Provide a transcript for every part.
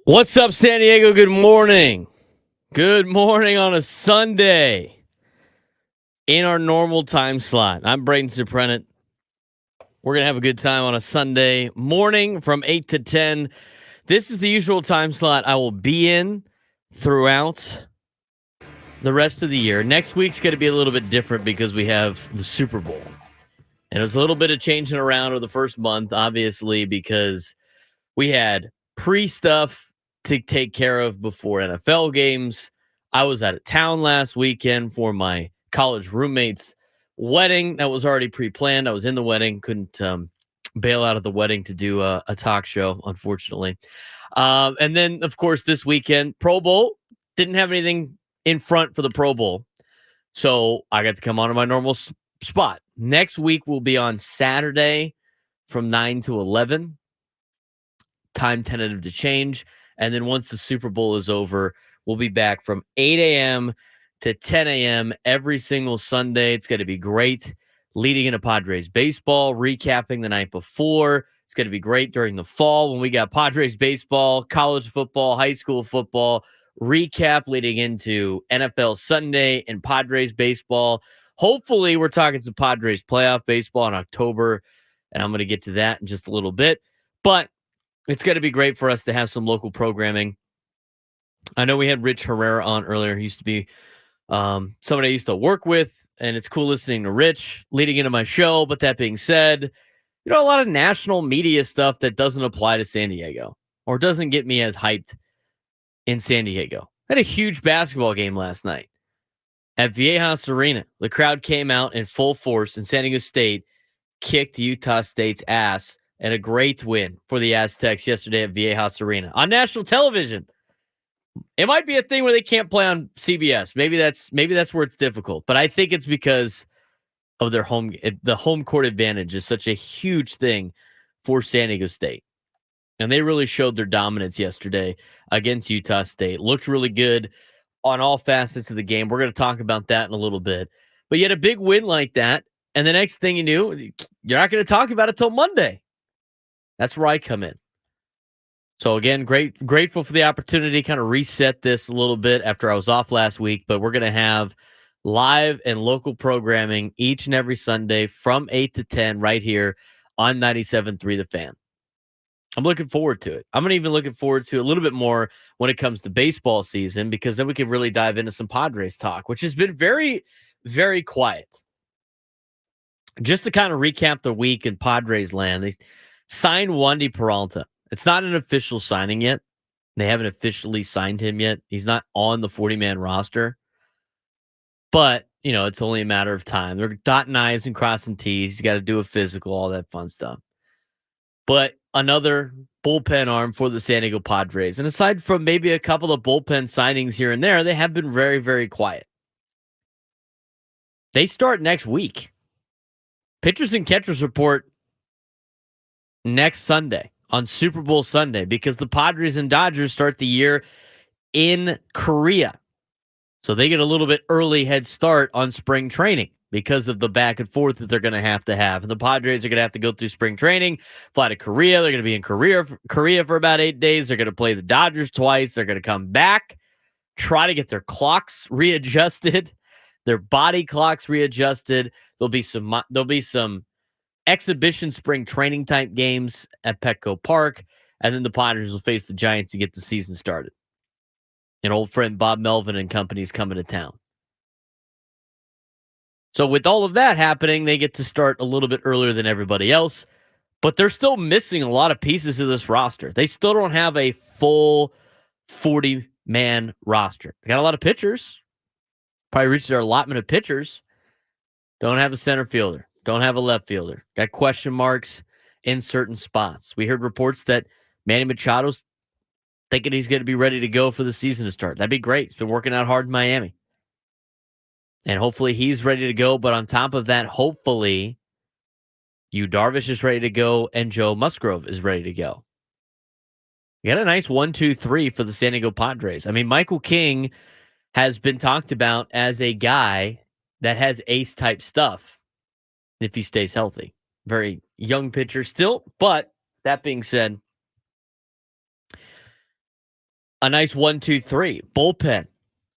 What's up, San Diego? Good morning. Good morning on a Sunday in our normal time slot. I'm Braden Surprenant. We're going to have a good time on a Sunday morning from 8 to 10. This is the usual time slot I will be in throughout the rest of the year. Next week's going to be a little bit different because we have the Super Bowl. And there's a little bit of changing around over the first month, obviously, because we had pre-stuff to take care of before NFL games. I was out of town last weekend for my college roommate's wedding that was already pre-planned. I was in the wedding, couldn't bail out of the wedding to do a talk show, unfortunately. And then, of course, this weekend, Pro Bowl, didn't have anything in front for the Pro Bowl. So I got to come on to my normal spot. Next week will be on Saturday from 9 to 11. Time tentative to change. And then once the Super Bowl is over, we'll be back from 8 a.m. to 10 a.m. every single Sunday. It's going to be great. Leading into Padres baseball, recapping the night before. It's going to be great during the fall when we got Padres baseball, college football, high school football, recap leading into NFL Sunday and Padres baseball. Hopefully, we're talking some Padres playoff baseball in October, and I'm going to get to that in just a little bit. But it's going to be great for us to have some local programming. I know we had Rich Herrera on earlier. He used to be somebody I used to work with, and it's cool listening to Rich leading into my show. But that being said, a lot of national media stuff that doesn't apply to San Diego or doesn't get me as hyped in San Diego. I had a huge basketball game last night at Viejas Arena. The crowd came out in full force, and San Diego State kicked Utah State's ass. And a great win for the Aztecs yesterday at Viejas Arena on national television. It might be a thing where they can't play on CBS. Maybe that's where it's difficult. But I think it's because of the home court advantage is such a huge thing for San Diego State. And they really showed their dominance yesterday against Utah State. Looked really good on all facets of the game. We're going to talk about that in a little bit. But you had a big win like that, and the next thing you knew, you're not going to talk about it till Monday. That's where I come in. So again, grateful for the opportunity to kind of reset this a little bit after I was off last week, but we're going to have live and local programming each and every Sunday from 8 to 10 right here on 97.3 The Fan. I'm looking forward to it. I'm even looking forward to a little bit more when it comes to baseball season, because then we can really dive into some Padres talk, which has been very, very quiet. Just to kind of recap the week in Padres land, they signed Wandy Peralta. It's not an official signing yet. They haven't officially signed him yet. He's not on the 40-man roster. But, it's only a matter of time. They're dotting I's and crossing T's. He's got to do a physical, all that fun stuff. But another bullpen arm for the San Diego Padres. And aside from maybe a couple of bullpen signings here and there, they have been very, very quiet. They start next week. Pitchers and catchers report next Sunday on Super Bowl Sunday, because the Padres and Dodgers start the year in Korea. So they get a little bit early head start on spring training because of the back and forth that they're going to have. And the Padres are going to have to go through spring training, fly to Korea. They're going to be in Korea for about 8 days. They're going to play the Dodgers twice. They're going to come back, try to get their clocks readjusted, their body clocks readjusted. There'll be some exhibition spring training type games at Petco Park, and then the Padres will face the Giants to get the season started. And old friend Bob Melvin and company is coming to town. So with all of that happening, they get to start a little bit earlier than everybody else, but they're still missing a lot of pieces of this roster. They still don't have a full 40-man roster. They got a lot of pitchers. Probably reached their allotment of pitchers. Don't have a center fielder. Don't have a left fielder. Got question marks in certain spots. We heard reports that Manny Machado's thinking he's going to be ready to go for the season to start. That'd be great. He's been working out hard in Miami. And hopefully he's ready to go. But on top of that, hopefully Yu Darvish is ready to go and Joe Musgrove is ready to go. You got a nice 1-2-3 for the San Diego Padres. I mean, Michael King has been talked about as a guy that has ace-type stuff if he stays healthy. Very young pitcher still, but that being said, a nice 1-2-3. Bullpen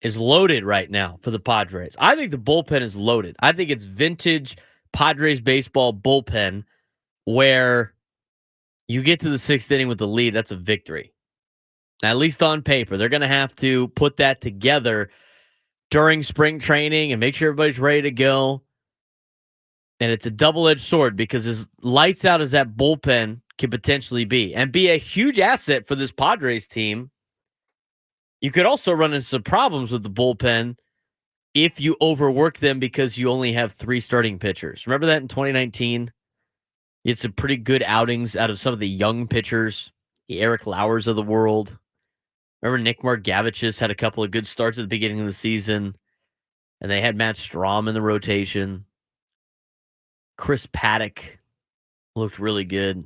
is loaded right now for the Padres. I think the bullpen is loaded. I think it's vintage Padres baseball bullpen where you get to the sixth inning with the lead. That's a victory. At least on paper. They're going to have to put that together during spring training and make sure everybody's ready to go. And it's a double-edged sword because as lights out as that bullpen can potentially be and be a huge asset for this Padres team, you could also run into some problems with the bullpen if you overwork them because you only have 3 starting pitchers. Remember that in 2019? You had some pretty good outings out of some of the young pitchers, the Eric Lauers of the world. Remember Nick Margavicius had a couple of good starts at the beginning of the season, and they had Matt Strahm in the rotation. Chris Paddock looked really good.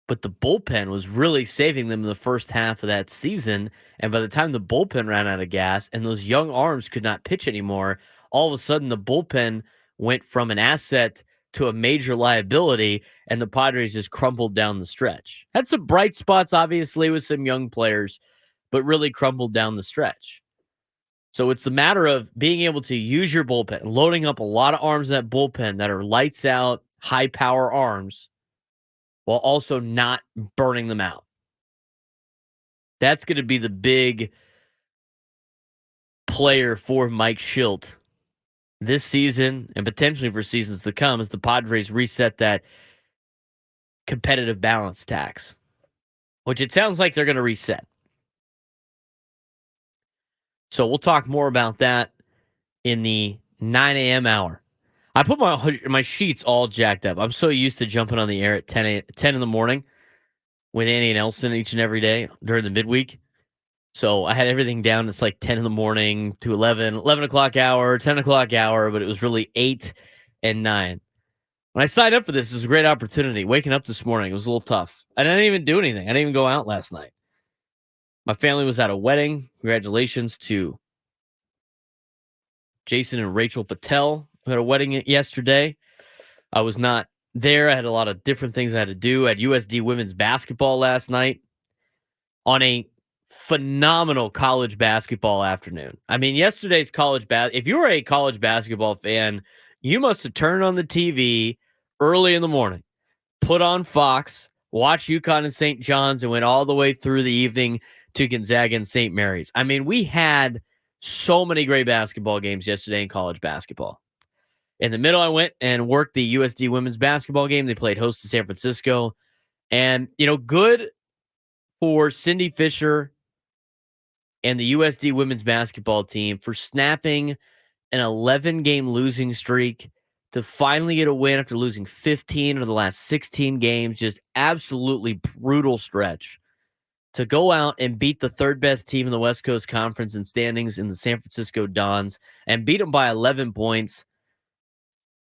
But the bullpen was really saving them in the first half of that season. And by the time the bullpen ran out of gas and those young arms could not pitch anymore, all of a sudden the bullpen went from an asset to a major liability, and the Padres just crumbled down the stretch. Had some bright spots, obviously, with some young players, but really crumbled down the stretch. So it's a matter of being able to use your bullpen, loading up a lot of arms in that bullpen that are lights out, high power arms, while also not burning them out. That's going to be the big player for Mike Shildt this season and potentially for seasons to come as the Padres reset that competitive balance tax, which it sounds like they're going to reset. So we'll talk more about that in the 9 a.m. hour. I put my sheets all jacked up. I'm so used to jumping on the air at 10 in the morning with Annie and Elson each and every day during the midweek. So I had everything down. It's like 10 in the morning to 11 o'clock hour, 10 o'clock hour, but it was really 8 and 9. When I signed up for this, it was a great opportunity. Waking up this morning, it was a little tough. And I didn't even do anything. I didn't even go out last night. My family was at a wedding. Congratulations to Jason and Rachel Patel, who had a wedding yesterday. I was not there. I had a lot of different things I had to do. I had USD women's basketball last night on a phenomenal college basketball afternoon. I mean, yesterday's if you were a college basketball fan, you must have turned on the TV early in the morning, put on Fox, watched UConn and St. John's, and went all the way through the evening to Gonzaga and St. Mary's. I mean, we had so many great basketball games yesterday in college basketball. In the middle, I went and worked the USD women's basketball game. They played host to San Francisco. And, good for Cindy Fisher and the USD women's basketball team for snapping an 11-game losing streak to finally get a win after losing 15 of the last 16 games. Just absolutely brutal stretch to go out and beat the third best team in the West Coast Conference in standings in the San Francisco Dons and beat them by 11 points.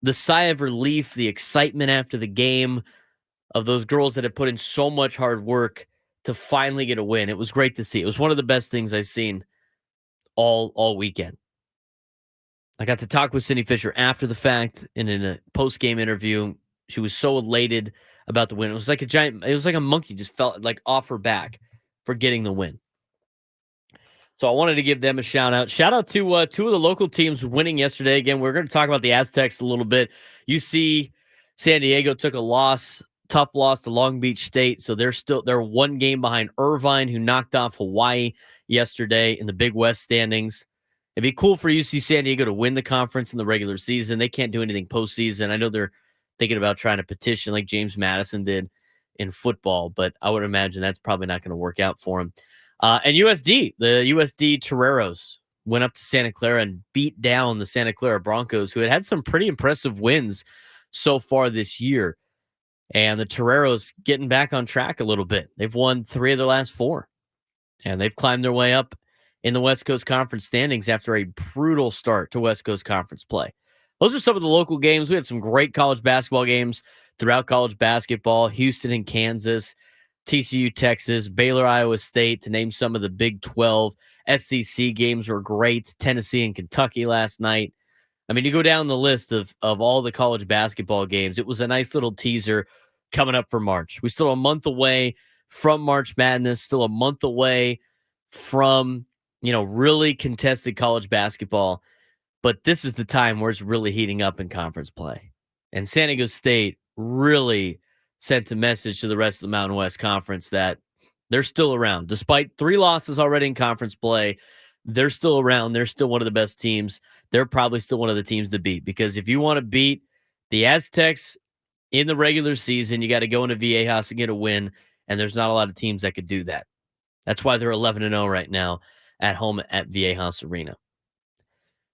The sigh of relief, the excitement after the game of those girls that have put in so much hard work to finally get a win. It was great to see. It was one of the best things I've seen all weekend. I got to talk with Cindy Fisher after the fact and in a post-game interview. She was so elated about the win. It was like a monkey just felt like off her back for getting the win. So I wanted to give them a shout out. Shout out to two of the local teams winning yesterday. Again, we're going to talk about the Aztecs a little bit. You see San Diego took a tough loss to Long Beach State. So they're one game behind Irvine, who knocked off Hawaii yesterday in the Big West standings. It'd be cool for UC San Diego to win the conference in the regular season. They can't do anything postseason. I know they're thinking about trying to petition like James Madison did in football, but I would imagine that's probably not going to work out for them. And the USD Toreros went up to Santa Clara and beat down the Santa Clara Broncos, who had some pretty impressive wins so far this year. And the Toreros getting back on track a little bit. They've won 3 of their last 4, and they've climbed their way up in the West Coast Conference standings after a brutal start to West Coast Conference play. Those are some of the local games. We had some great college basketball games throughout college basketball. Houston and Kansas, TCU, Texas, Baylor, Iowa State, to name some of the Big 12. SEC games were great. Tennessee and Kentucky last night. I mean, you go down the list of all the college basketball games. It was a nice little teaser coming up for March. We're still a month away from March Madness, still a month away from, really contested college basketball, but this is the time where it's really heating up in conference play. And San Diego State really sent a message to the rest of the Mountain West Conference that they're still around. Despite 3 losses already in conference play, they're still around. They're still one of the best teams. They're probably still one of the teams to beat, because if you want to beat the Aztecs in the regular season, you got to go into Viejas and get a win, and there's not a lot of teams that could do that. That's why they're 11-0 right now at home at Viejas Arena.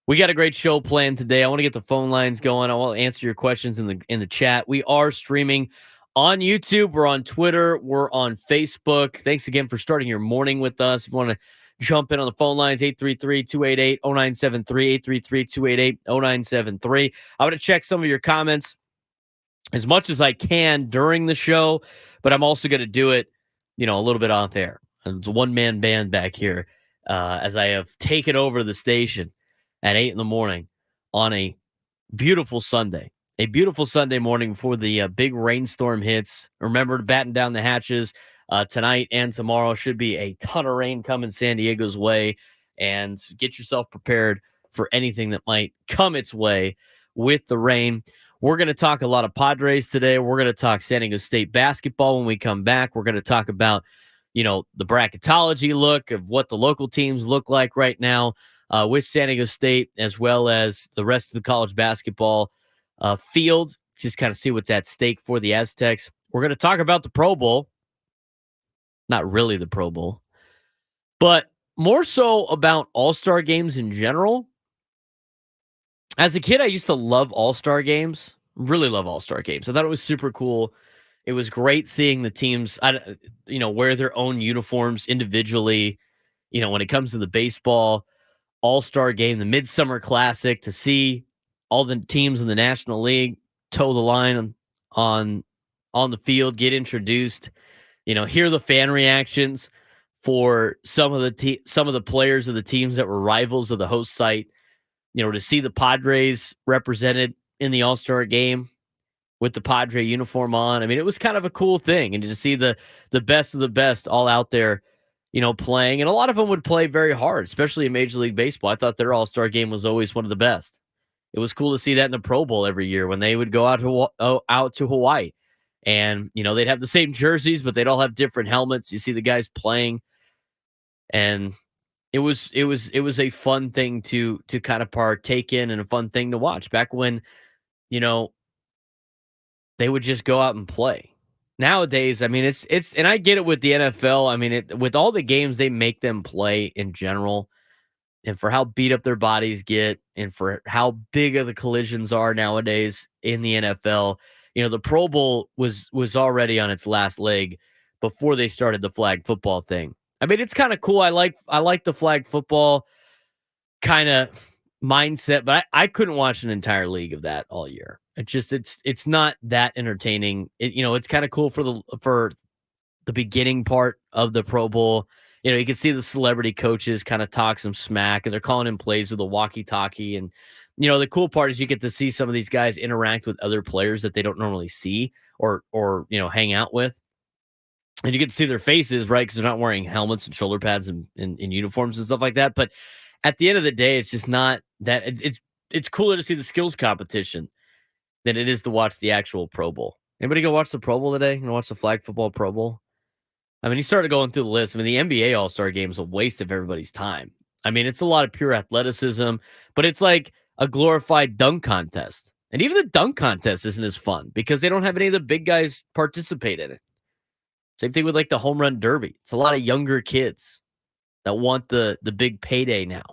We got a great show planned today. I want to get the phone lines going. I want to answer your questions in the chat. We are streaming on YouTube. We're on Twitter. We're on Facebook. Thanks again for starting your morning with us. If you want to jump in on the phone lines, 833-288-0973, 833-288-0973. I'm going to check some of your comments as much as I can during the show, but I'm also going to do it, a little bit off air. It's a one-man band back here as I have taken over the station at 8 in the morning on a beautiful Sunday. A beautiful Sunday morning before the big rainstorm hits. Remember to batten down the hatches tonight and tomorrow. Should be a ton of rain coming San Diego's way, and get yourself prepared for anything that might come its way with the rain. We're going to talk a lot of Padres today. We're going to talk San Diego State basketball when we come back. We're going to talk about, the bracketology look of what the local teams look like right now with San Diego State, as well as the rest of the college basketball field. Just kind of see what's at stake for the Aztecs. We're going to talk about the Pro Bowl. Not really the Pro Bowl, but more so about all-star games in general. As a kid, I used to love all-star games. Really love all-star games. I thought it was super cool. It was great seeing the teams, wear their own uniforms individually. When it comes to the baseball all-star game, the Midsummer Classic, to see all the teams in the National League toe the line on the field, get introduced, hear the fan reactions for some of the players of the teams that were rivals of the host site, to see the Padres represented in the all-star game with the Padre uniform on. I mean, it was kind of a cool thing. And to see the best of the best all out there, playing. And a lot of them would play very hard, especially in Major League Baseball. I thought their all-star game was always one of the best. It was cool to see that in the Pro Bowl every year when they would go out to Hawaii. And, they'd have the same jerseys, but they'd all have different helmets. You see the guys playing. And it was a fun thing to kind of partake in, and a fun thing to watch back when, they would just go out and play. Nowadays, I mean, it's and I get it with the NFL. I mean, with all the games they make them play in general, and for how beat up their bodies get, and for how big of the collisions are nowadays in the NFL, the Pro Bowl was already on its last leg before they started the flag football thing. I mean, it's kind of cool. I like the flag football kind of mindset, but I couldn't watch an entire league of that all year. It's not that entertaining. It's kind of cool for the beginning part of the Pro Bowl. You can see the celebrity coaches kind of talk some smack, and they're calling in plays with a walkie-talkie. And, the cool part is you get to see some of these guys interact with other players that they don't normally see or hang out with. And you get to see their faces, right? Because they're not wearing helmets and shoulder pads and uniforms and stuff like that. But at the end of the day, it's just not that. It's cooler to see the skills competition than it is to watch the actual Pro Bowl. Anybody go watch the Pro Bowl today? Watch the flag football Pro Bowl? I mean, he started going through the list. I mean, the NBA All-Star Game is a waste of everybody's time. I mean, it's a lot of pure athleticism, but it's like a glorified dunk contest. And even the dunk contest isn't as fun because they don't have any of the big guys participate in it. Same thing with like the home run derby. It's a lot of younger kids that want the big payday now.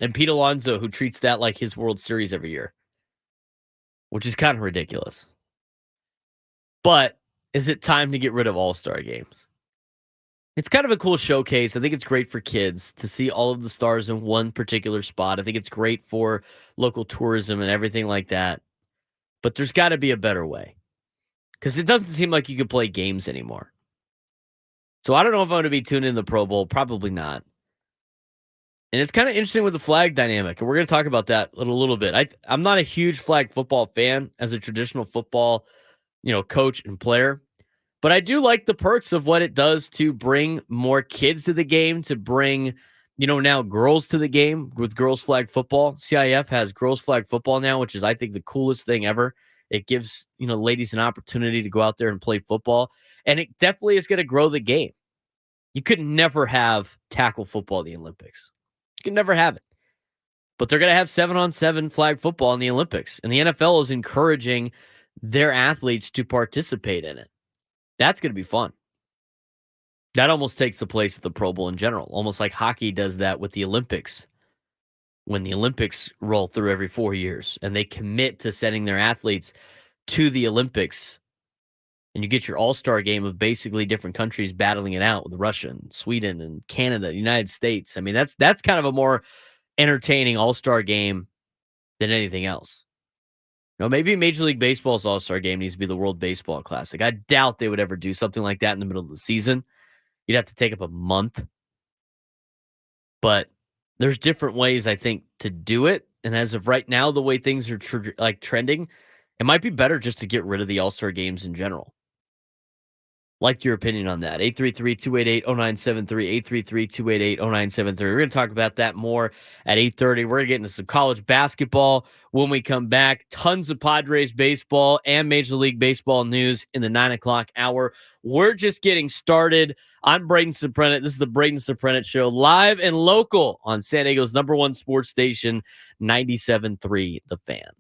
And Pete Alonso, who treats that like his World Series every year, which is kind of ridiculous. But is it time to get rid of all-star games? It's kind of a cool showcase. I think it's great for kids to see all of the stars in one particular spot. I think it's great for local tourism and everything like that. But there's got to be a better way, because it doesn't seem like you can play games anymore. So I don't know if I'm going to be tuned in the Pro Bowl. Probably not. And it's kind of interesting with the flag dynamic, and we're going to talk about that a little bit. I'm not a huge flag football fan as a traditional football, coach and player, But I do like the perks of what it does to bring more kids to the game, to bring, now girls to the game with girls flag football. CIF has girls flag football now, which is, I think, the coolest thing ever. It gives, ladies an opportunity to go out there and play football. And it definitely is going to grow the game. You could never have tackle football in the Olympics. You could never have it. But they're going to have 7-on-7 flag football in the Olympics. And the NFL is encouraging their athletes to participate in it. That's going to be fun. That almost takes the place of the Pro Bowl in general, almost like hockey does that with the Olympics. When the Olympics roll through every 4 years and they commit to sending their athletes to the Olympics, and you get your all-star game of basically different countries battling it out with Russia and Sweden and Canada, United States. I mean, that's kind of a more entertaining all-star game than anything else. Maybe Major League Baseball's all-star game needs to be the World Baseball Classic. I doubt they would ever do something like that in the middle of the season. You'd have to take up a month. But there's different ways, I think, to do it. And as of right now, the way things are trending, it might be better just to get rid of the All-Star games in general. Like your opinion on that. 833-288-0973, 833-288-0973. We're going to talk about that more at 8:30. We're going to get into some college basketball when we come back. Tons of Padres baseball and Major League Baseball news in the 9 o'clock hour. We're just getting started. I'm Braden Surprenant. This is the Braden Surprenant Show, live and local on San Diego's #1 sports station, 97.3 The Fan.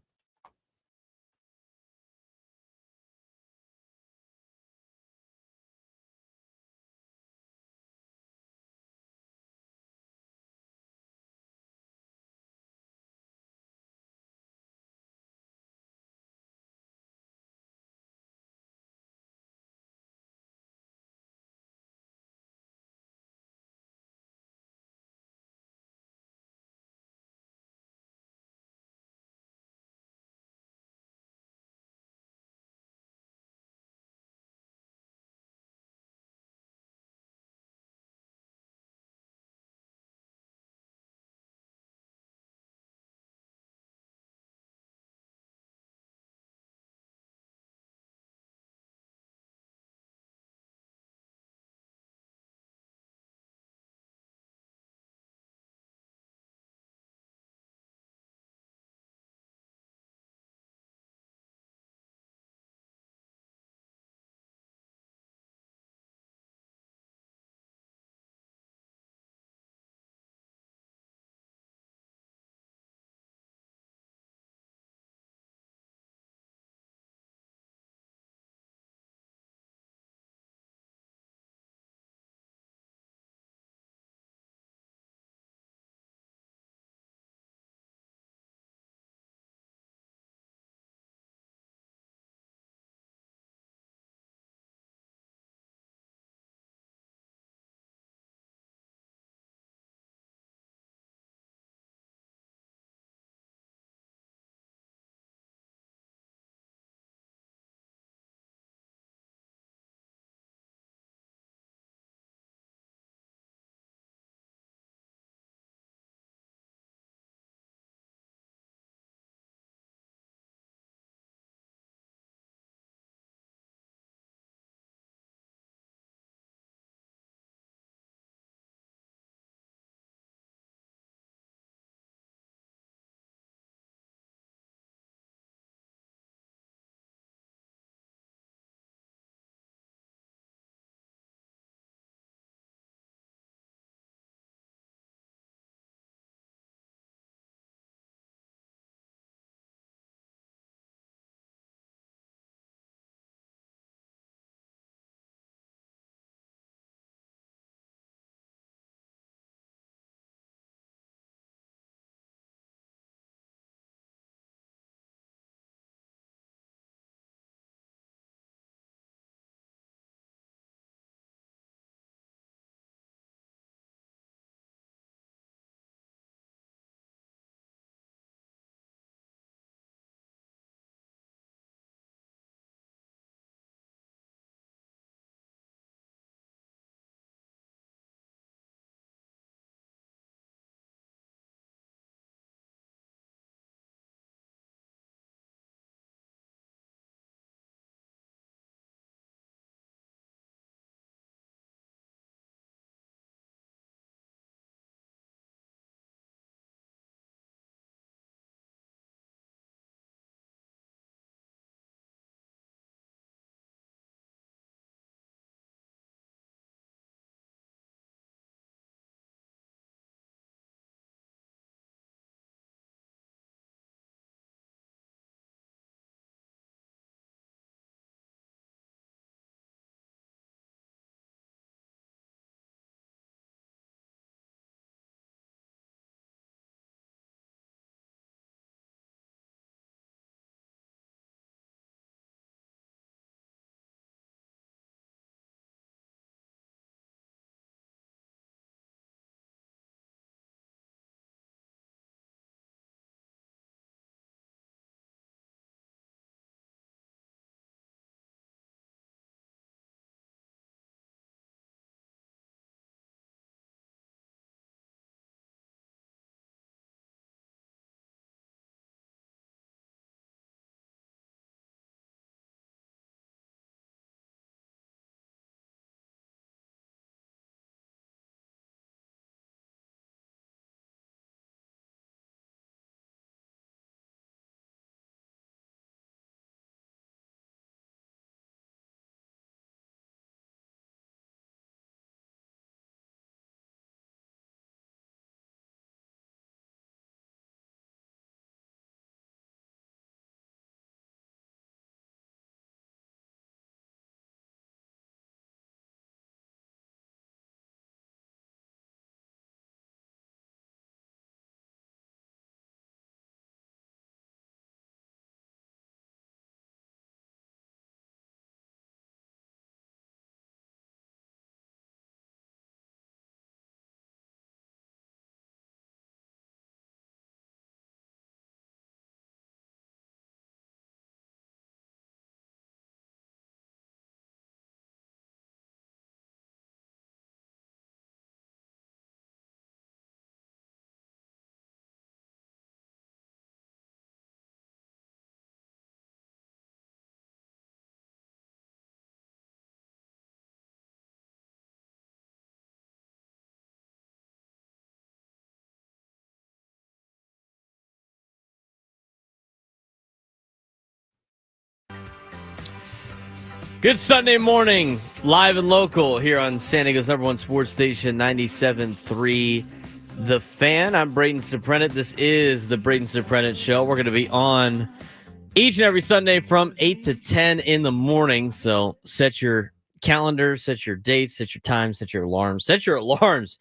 Good Sunday morning, live and local here on San Diego's number one sports station, 97.3 The Fan. I'm Braden Surprenant. This is the Braden Surprenant Show. We're going to be on each and every Sunday from 8 to 10 in the morning. So set your calendar, set your dates, set your time, set your alarms. Set your alarms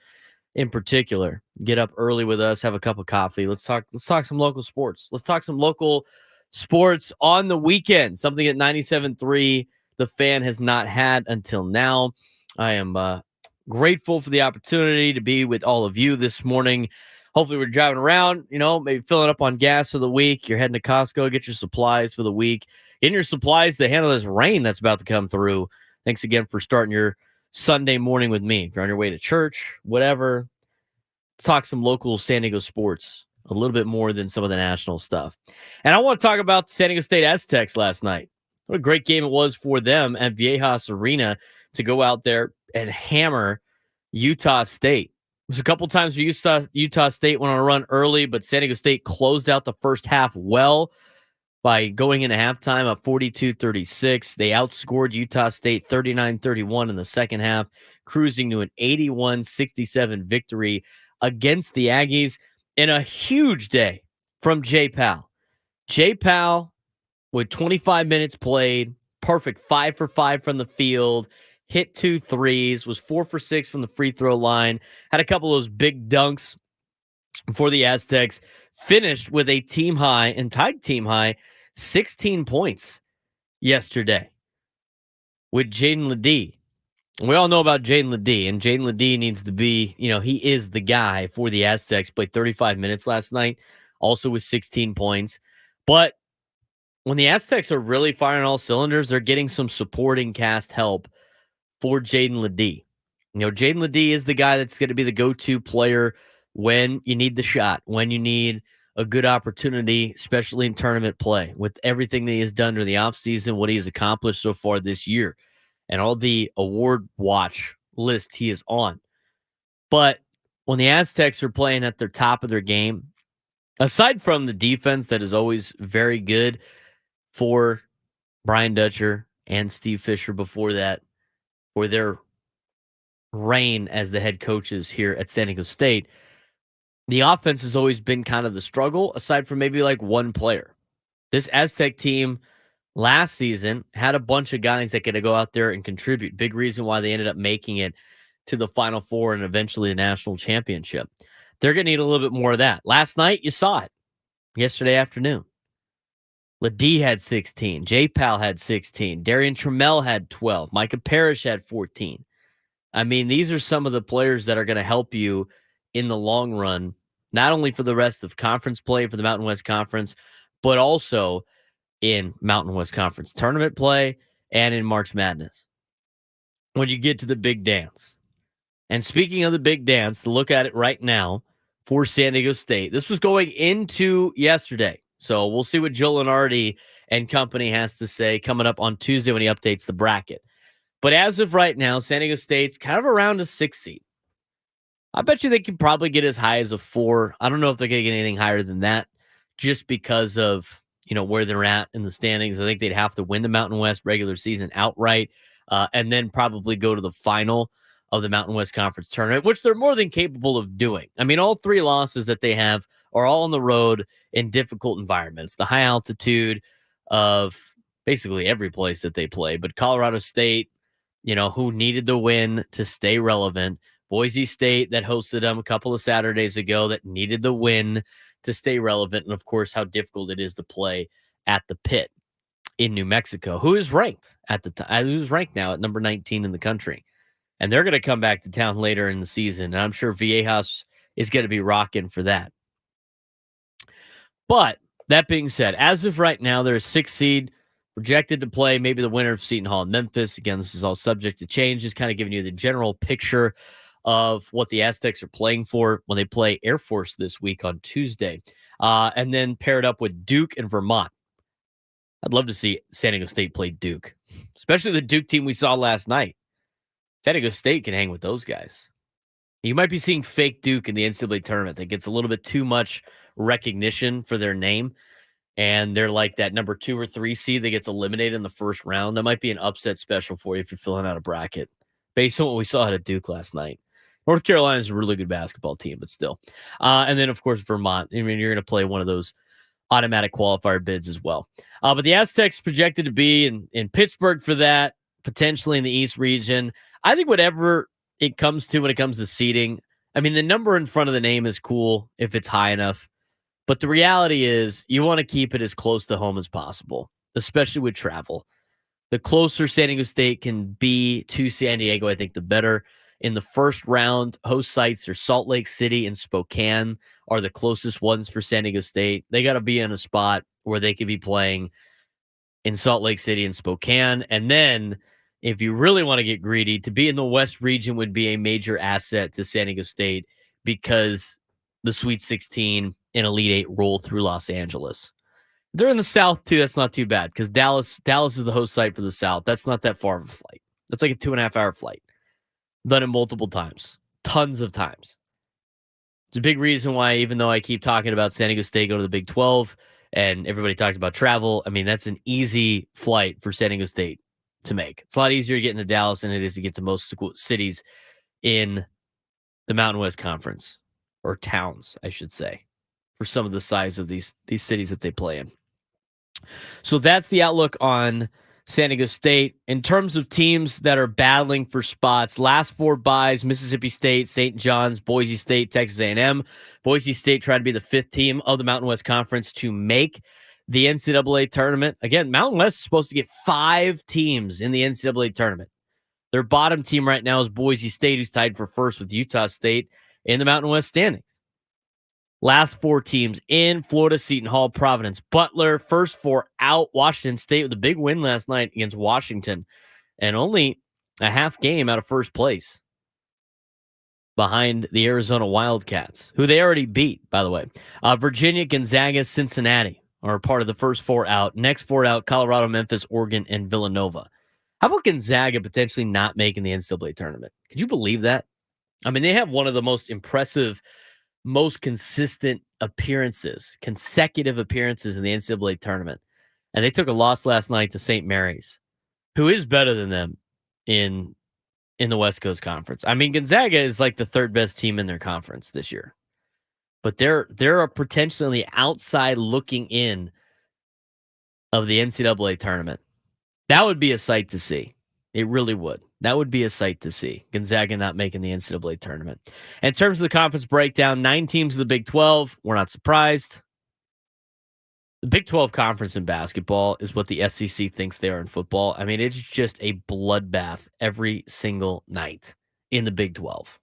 in particular. Get up early with us, have a cup of coffee. Let's talk some local sports. Let's talk some local sports on the weekend. Something at 97.3 The Fan has not had until now. I am grateful for the opportunity to be with all of you this morning. Hopefully we're driving around, maybe filling up on gas for the week. You're heading to Costco, get your supplies for the week. Getting your supplies to handle this rain that's about to come through. Thanks again for starting your Sunday morning with me. If you're on your way to church, whatever, talk some local San Diego sports a little bit more than some of the national stuff. And I want to talk about the San Diego State Aztecs last night. What a great game it was for them at Viejas Arena to go out there and hammer Utah State. There's a couple times where Utah State went on a run early, but San Diego State closed out the first half well by going into halftime up 42-36. They outscored Utah State 39-31 in the second half, cruising to an 81-67 victory against the Aggies in a huge day from Jay Powell. Jay Powell, with 25 minutes played, perfect 5 for 5 from the field, hit 2 threes, was 4 for 6 from the free throw line, had a couple of those big dunks for the Aztecs, finished with a team high and tied team high 16 points yesterday with Jaden Ledee. We all know about Jaden Ledee, and Jaden Ledee needs to be, he is the guy for the Aztecs. Played 35 minutes last night, also with 16 points. But when the Aztecs are really firing all cylinders, they're getting some supporting cast help for Jaden Ledee. Jaden Ledee is the guy that's going to be the go-to player when you need the shot, when you need a good opportunity, especially in tournament play, with everything that he has done during the offseason, what he has accomplished so far this year, and all the award watch list he is on. But when the Aztecs are playing at their top of their game, aside from the defense that is always very good for Brian Dutcher and Steve Fisher before that, for their reign as the head coaches here at San Diego State, the offense has always been kind of the struggle, aside from maybe like one player. This Aztec team last season had a bunch of guys that could go out there and contribute. Big reason why they ended up making it to the Final Four and eventually the national championship. They're going to need a little bit more of that. Last night, you saw it. Yesterday afternoon, Ledee had 16. Jay Powell had 16. Darian Trammell had 12. Micah Parrish had 14. I mean, these are some of the players that are going to help you in the long run, not only for the rest of conference play for the Mountain West Conference, but also in Mountain West Conference tournament play and in March Madness when you get to the big dance. And speaking of the big dance, to look at it right now for San Diego State, this was going into yesterday. So we'll see what Joe Lenardi and company has to say coming up on Tuesday when he updates the bracket. But as of right now, San Diego State's kind of around a 6 seed. I bet you they could probably get as high as a 4. I don't know if they're going to get anything higher than that just because of, where they're at in the standings. I think they'd have to win the Mountain West regular season outright and then probably go to the final of the Mountain West Conference tournament, which they're more than capable of doing. I mean, all 3 losses that they have are all on the road in difficult environments, the high altitude of basically every place that they play. But Colorado State, who needed the win to stay relevant. Boise State that hosted them a couple of Saturdays ago that needed the win to stay relevant. And of course, how difficult it is to play at the Pit in New Mexico, who is ranked at the time, who's ranked now at number 19 in the country. And they're going to come back to town later in the season. And I'm sure Viejas is going to be rocking for that. But that being said, as of right now, they're a 6 seed projected to play maybe the winner of Seton Hall and Memphis. Again, this is all subject to change. Just kind of giving you the general picture of what the Aztecs are playing for when they play Air Force this week on Tuesday. And then paired up with Duke and Vermont. I'd love to see San Diego State play Duke, especially the Duke team we saw last night. San Diego State can hang with those guys. You might be seeing fake Duke in the NCAA tournament that gets a little bit too much recognition for their name. and they're like that number 2 or 3 seed that gets eliminated in the first round. That might be an upset special for you if you're filling out a bracket based on what we saw at Duke last night. North Carolina is a really good basketball team, but still. And then, of course, Vermont. I mean, you're going to play one of those automatic qualifier bids as well. But the Aztecs projected to be in Pittsburgh for that, potentially in the East region. I think whatever it comes to when it comes to seeding, I mean, the number in front of the name is cool if it's high enough. But the reality is you want to keep it as close to home as possible, especially with travel. The closer San Diego State can be to San Diego, I think the better. In the first round, host sites are Salt Lake City and Spokane are the closest ones for San Diego State. They got to be in a spot where they could be playing in Salt Lake City and Spokane. And then if you really want to get greedy, to be in the West region would be a major asset to San Diego State because the Sweet 16 and Elite 8 roll through Los Angeles. They're in the South too. That's not too bad because Dallas is the host site for the South. That's not that far of a flight. That's like a 2.5 hour flight. Done it multiple times, tons of times. It's a big reason why, even though I keep talking about San Diego State going to the Big 12 and everybody talks about travel, I mean, that's an easy flight for San Diego State to make. It's a lot easier to get into Dallas than it is to get to most cities in the Mountain West Conference, or towns, I should say, for some of the size of these cities that they play in. So that's the outlook on San Diego State. In terms of teams that are battling for spots, last 4 byes: Mississippi State, St. John's, Boise State, Texas A&M. Boise State trying to be the 5th team of the Mountain West Conference to make the NCAA tournament. Again, Mountain West is supposed to get 5 teams in the NCAA tournament. Their bottom team right now is Boise State, who's tied for first with Utah State in the Mountain West standings. Last 4 teams in: Florida, Seton Hall, Providence, Butler. First 4 out: Washington State with a big win last night against Washington and only a half game out of first place behind the Arizona Wildcats, who they already beat, by the way. Virginia, Gonzaga, Cincinnati are part of the first 4 out. Next 4 out: Colorado, Memphis, Oregon, and Villanova. How about Gonzaga potentially not making the NCAA tournament? Could you believe that? I mean, they have one of the most impressive, most consistent appearances, consecutive appearances in the NCAA tournament. And they took a loss last night to St. Mary's, who is better than them in the West Coast Conference. I mean, Gonzaga is like the 3rd best team in their conference this year. But they're potentially on the outside looking in of the NCAA tournament. That would be a sight to see. It really would. That would be a sight to see. Gonzaga not making the NCAA tournament. In terms of the conference breakdown, 9 teams of the Big 12. We're not surprised. The Big 12 conference in basketball is what the SEC thinks they are in football. I mean, it's just a bloodbath every single night in the Big 12.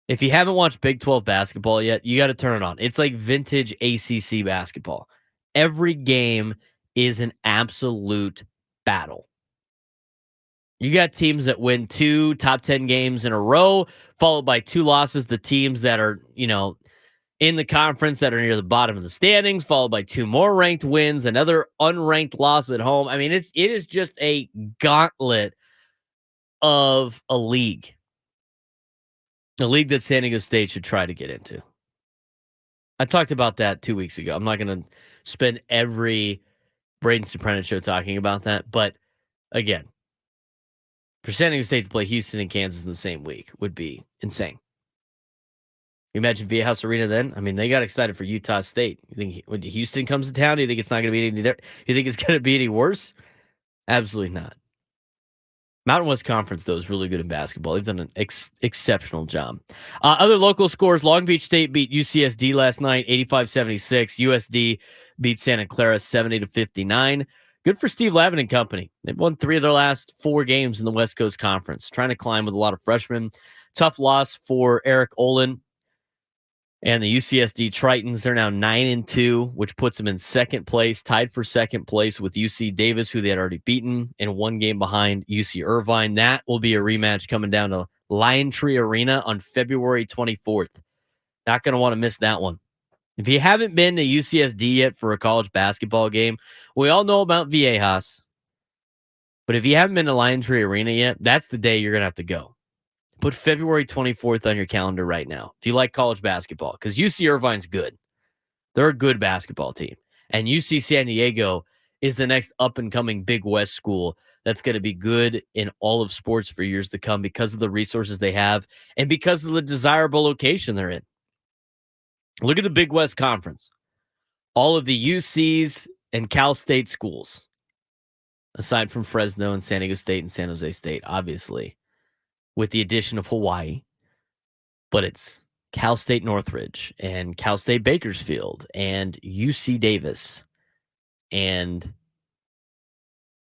If you haven't watched Big 12 basketball yet, you got to turn it on. It's like vintage ACC basketball. Every game is an absolute battle. You got teams that win 2 top 10 games in a row, followed by 2 losses. The teams that are, in the conference that are near the bottom of the standings, followed by 2 more ranked wins, another unranked loss at home. I mean, it is just a gauntlet of a league that San Diego State should try to get into. I talked about that 2 weeks ago. I'm not going to spend every Braden Surprenant show talking about that, but again, for San Diego State to play Houston and Kansas in the same week would be insane. You imagine Viejas Arena then? I mean, they got excited for Utah State. You think when Houston comes to town, do you think it's not going to be any different? You think it's going to be any worse? Absolutely not. Mountain West Conference, though, is really good in basketball. They've done an exceptional job. Other local scores: Long Beach State beat UCSD last night, 85-76. USD beat Santa Clara 70-59. Good for Steve Lavin and company. They've won 3 of their last 4 games in the West Coast Conference, trying to climb with a lot of freshmen. Tough loss for Eric Olin and the UCSD Tritons. They're now 9-2, which puts them in second place, tied for second place with UC Davis, who they had already beaten, and 1 game behind UC Irvine. That will be a rematch coming down to Lion Tree Arena on February 24th. Not going to want to miss that one. If you haven't been to UCSD yet for a college basketball game, we all know about Viejas. But if you haven't been to Lion Tree Arena yet, that's the day you're going to have to go. Put February 24th on your calendar right now if you like college basketball, because UC Irvine's good. They're a good basketball team. And UC San Diego is the next up and coming Big West school that's going to be good in all of sports for years to come because of the resources they have and because of the desirable location they're in. Look at the Big West Conference. All of the UCs and Cal State schools, aside from Fresno and San Diego State and San Jose State, obviously, with the addition of Hawaii, but it's Cal State Northridge and Cal State Bakersfield and UC Davis and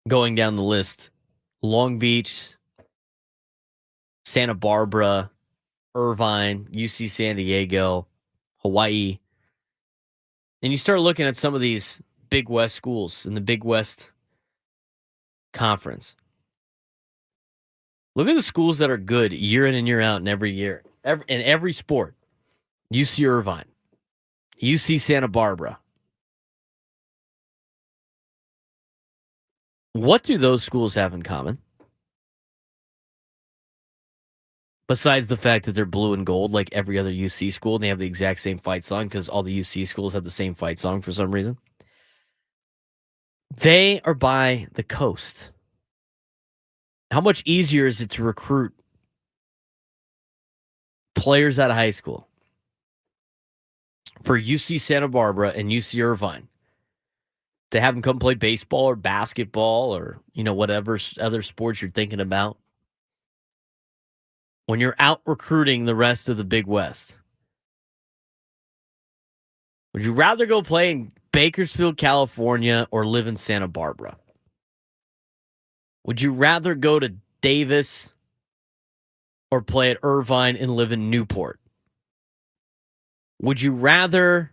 going down the list, Long Beach, Santa Barbara, Irvine, UC San Diego, Hawaii. And you start looking at some of these Big West schools in the Big West Conference. Look at the schools that are good year in and year out and every year, in every sport. UC Irvine, UC Santa Barbara. What do those schools have in common? Besides the fact that they're blue and gold like every other UC school, and they have the exact same fight song because all the UC schools have the same fight song for some reason. They are by the coast. How much easier is it to recruit players out of high school for UC Santa Barbara and UC Irvine to have them come play baseball or basketball or, whatever other sports you're thinking about when you're out recruiting the rest of the Big West? Would you rather go play in Bakersfield, California, or live in Santa Barbara? Would you rather go to Davis or play at Irvine and live in Newport? Would you rather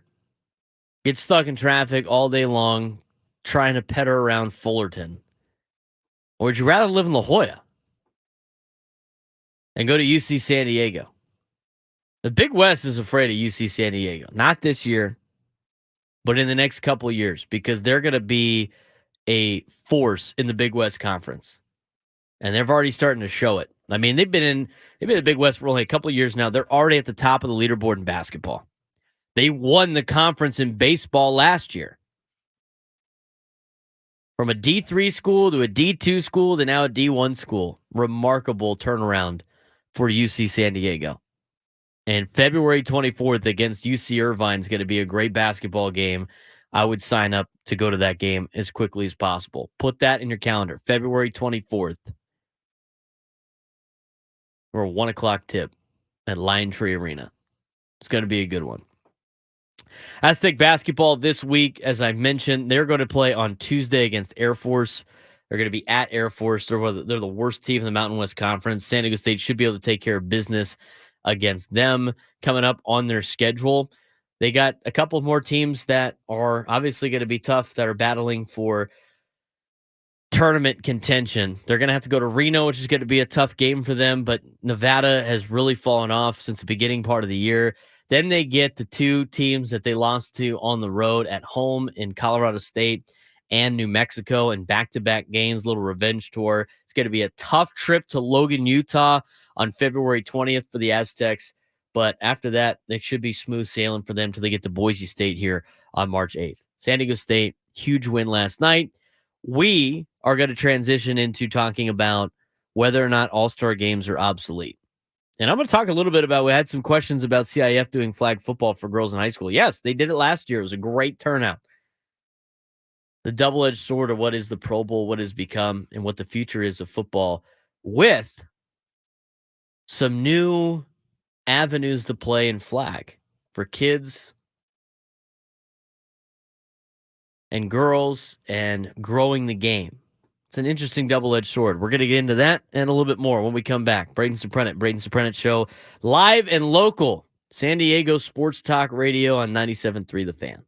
get stuck in traffic all day long trying to petter around Fullerton? Or would you rather live in La Jolla and go to UC San Diego? The Big West is afraid of UC San Diego. Not this year, but in the next couple of years, because they're going to be a force in the Big West Conference. And they're already starting to show it. I mean, they've been in the Big West for only a couple of years now. They're already at the top of the leaderboard in basketball. They won the conference in baseball last year. From a D3 school to a D2 school to now a D1 school. Remarkable turnaround for UC San Diego. And February 24th against UC Irvine is going to be a great basketball game. I would sign up to go to that game as quickly as possible. Put that in your calendar. February 24th. Or a 1 o'clock tip at Lion Tree Arena. It's going to be a good one. Aztec basketball this week, as I mentioned, they're going to play on Tuesday against Air Force. They're going to be at Air Force. They're the worst team in the Mountain West Conference. San Diego State should be able to take care of business against them coming up on their schedule. They got a couple more teams that are obviously going to be tough that are battling for tournament contention. They're going to have to go to Reno, which is going to be a tough game for them, but Nevada has really fallen off since the beginning part of the year. Then they get the two teams that they lost to on the road at home in Colorado State and New Mexico in back-to-back games, little revenge tour. It's going to be a tough trip to Logan, Utah on February 20th for the Aztecs, but after that, it should be smooth sailing for them till they get to Boise State here on March 8th. San Diego State, huge win last night. We are going to transition into talking about whether or not all-star games are obsolete. And I'm going to talk a little bit about, we had some questions about CIF doing flag football for girls in high school. Yes, they did it last year. It was a great turnout. The double-edged sword of what is the Pro Bowl, what has become, and what the future is of football, with some new avenues to play in flag for kids and girls and growing the game. It's an interesting double-edged sword. We're going to get into that and a little bit more when we come back. Braden Surprenant Show, live and local, San Diego Sports Talk Radio on 97.3 The Fan.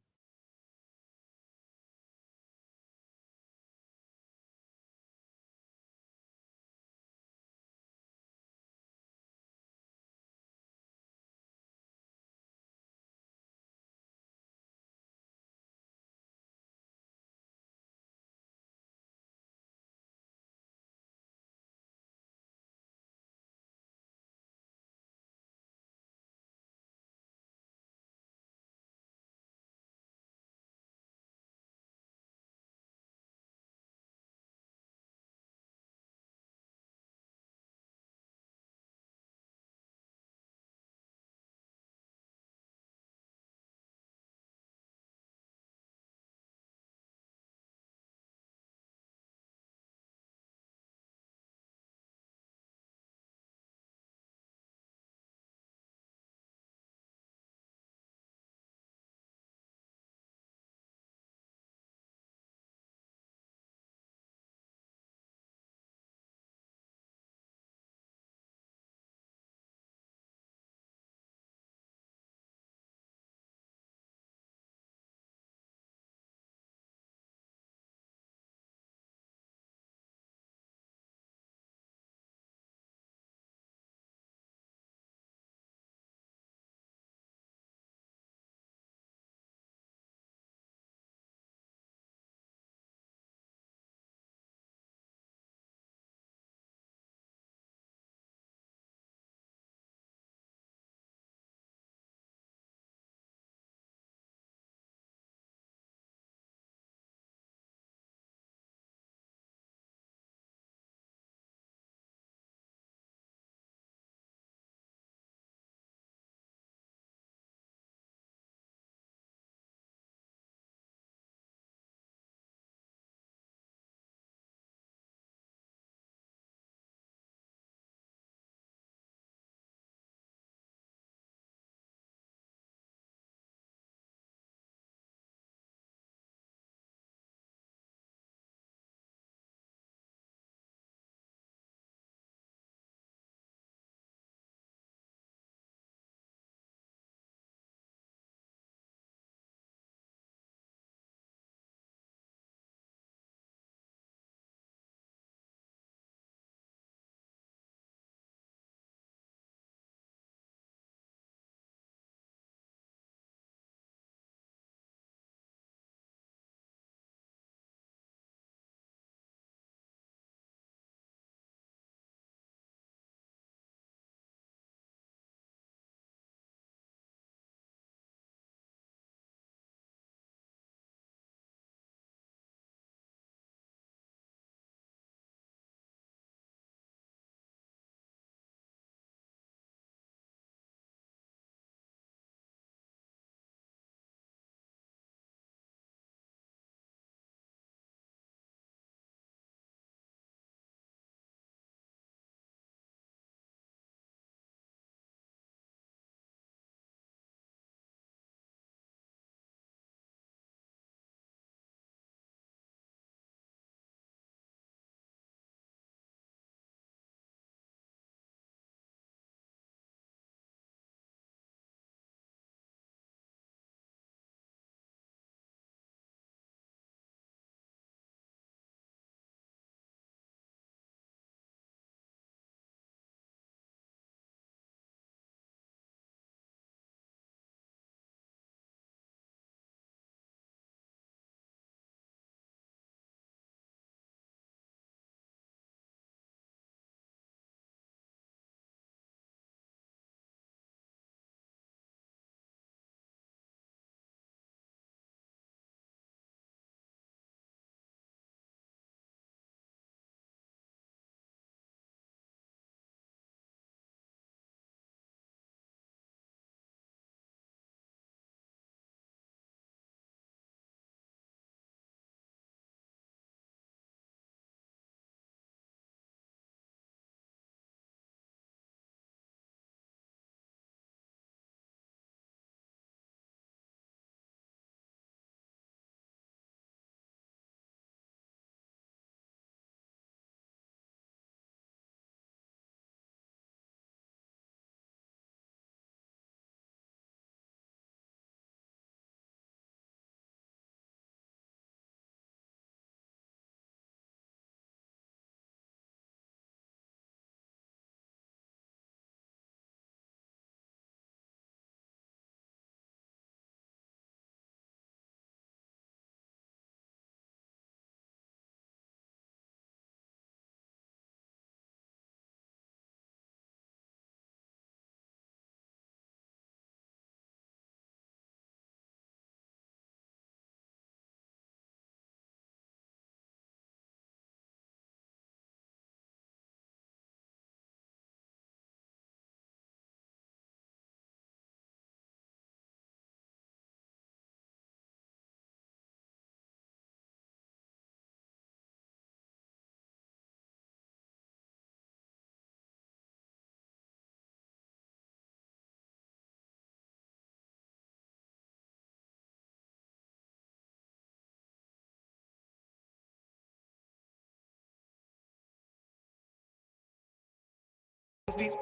Braden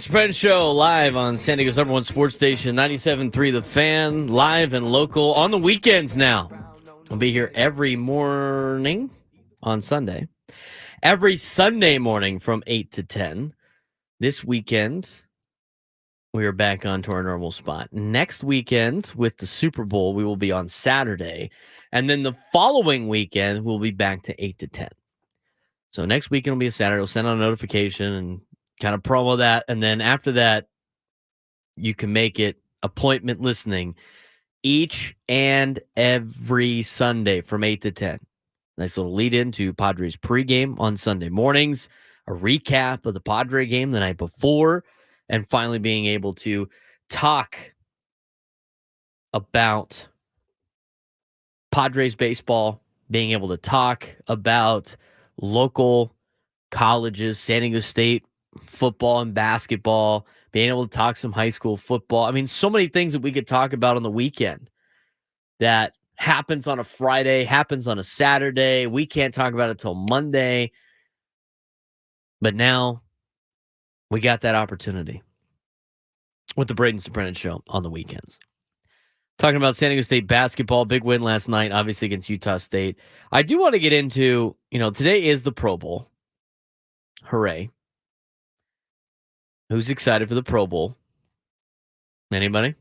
Surprenant Show live on San Diego's #1 sports station, 97.3 The Fan, live and local on the weekends now. I'll be here every morning on Sunday. Every Sunday morning from 8 to 10. This weekend, we are back onto our normal spot. Next weekend with the Super Bowl, we will be on Saturday. And then the following weekend, we'll be back to 8 to 10. So next weekend will be a Saturday. We'll send out a notification and kind of promo that. And then after that, you can make it appointment listening each and every Sunday from 8 to 10. Nice little lead into Padres pregame on Sunday mornings, a recap of the Padre game the night before, and finally being able to talk about Padres baseball, being able to talk about local colleges, San Diego State football and basketball, being able to talk some high school football. I mean, so many things that we could talk about on the weekend that happens on a Friday, happens on a Saturday. We can't talk about it till Monday. But now we got that opportunity with the Braden Surprenant Show on the weekends. Talking about San Diego State basketball, big win last night, obviously against Utah State. I do want to get into, today is the Pro Bowl. Hooray. Who's excited for the Pro Bowl? Anybody?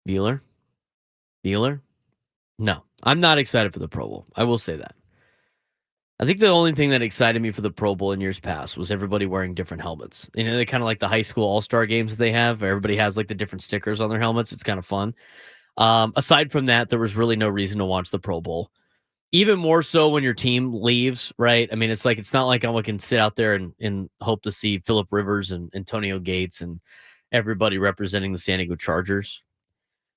Bueller? No, I'm not excited for the Pro Bowl. I will say that. I think the only thing that excited me for the Pro Bowl in years past was everybody wearing different helmets. They kind of like the high school all-star games that they have. Everybody has like the different stickers on their helmets. It's kind of fun. Aside from that, there was really no reason to watch the Pro Bowl. Even more so when your team leaves, right? I mean, it's not like I can sit out there and hope to see Phillip Rivers and Antonio Gates and everybody representing the San Diego Chargers.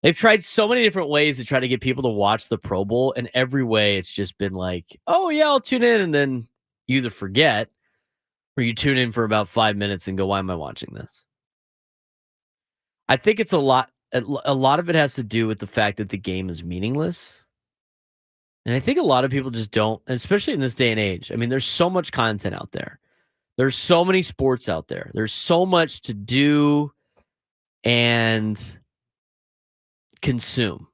They've tried so many different ways to try to get people to watch the Pro Bowl, and every way it's just been like, oh, yeah, I'll tune in, and then you either forget or you tune in for about 5 minutes and go, why am I watching this? I think it's a lot of it has to do with the fact that the game is meaningless. And I think a lot of people just don't, especially in this day and age. I mean, there's so much content out there. There's so many sports out there. There's so much to do and consume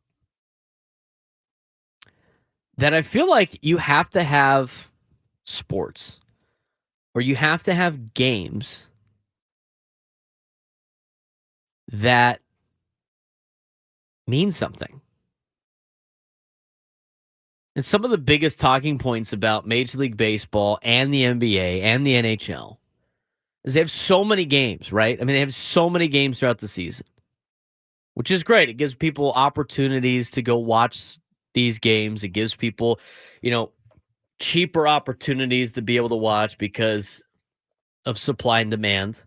that I feel like you have to have sports or you have to have games that mean something. And some of the biggest talking points about Major League Baseball and the NBA and the NHL is they have so many games, right? I mean, they have so many games throughout the season, which is great. It gives people opportunities to go watch these games. It gives people, cheaper opportunities to be able to watch because of supply and demand.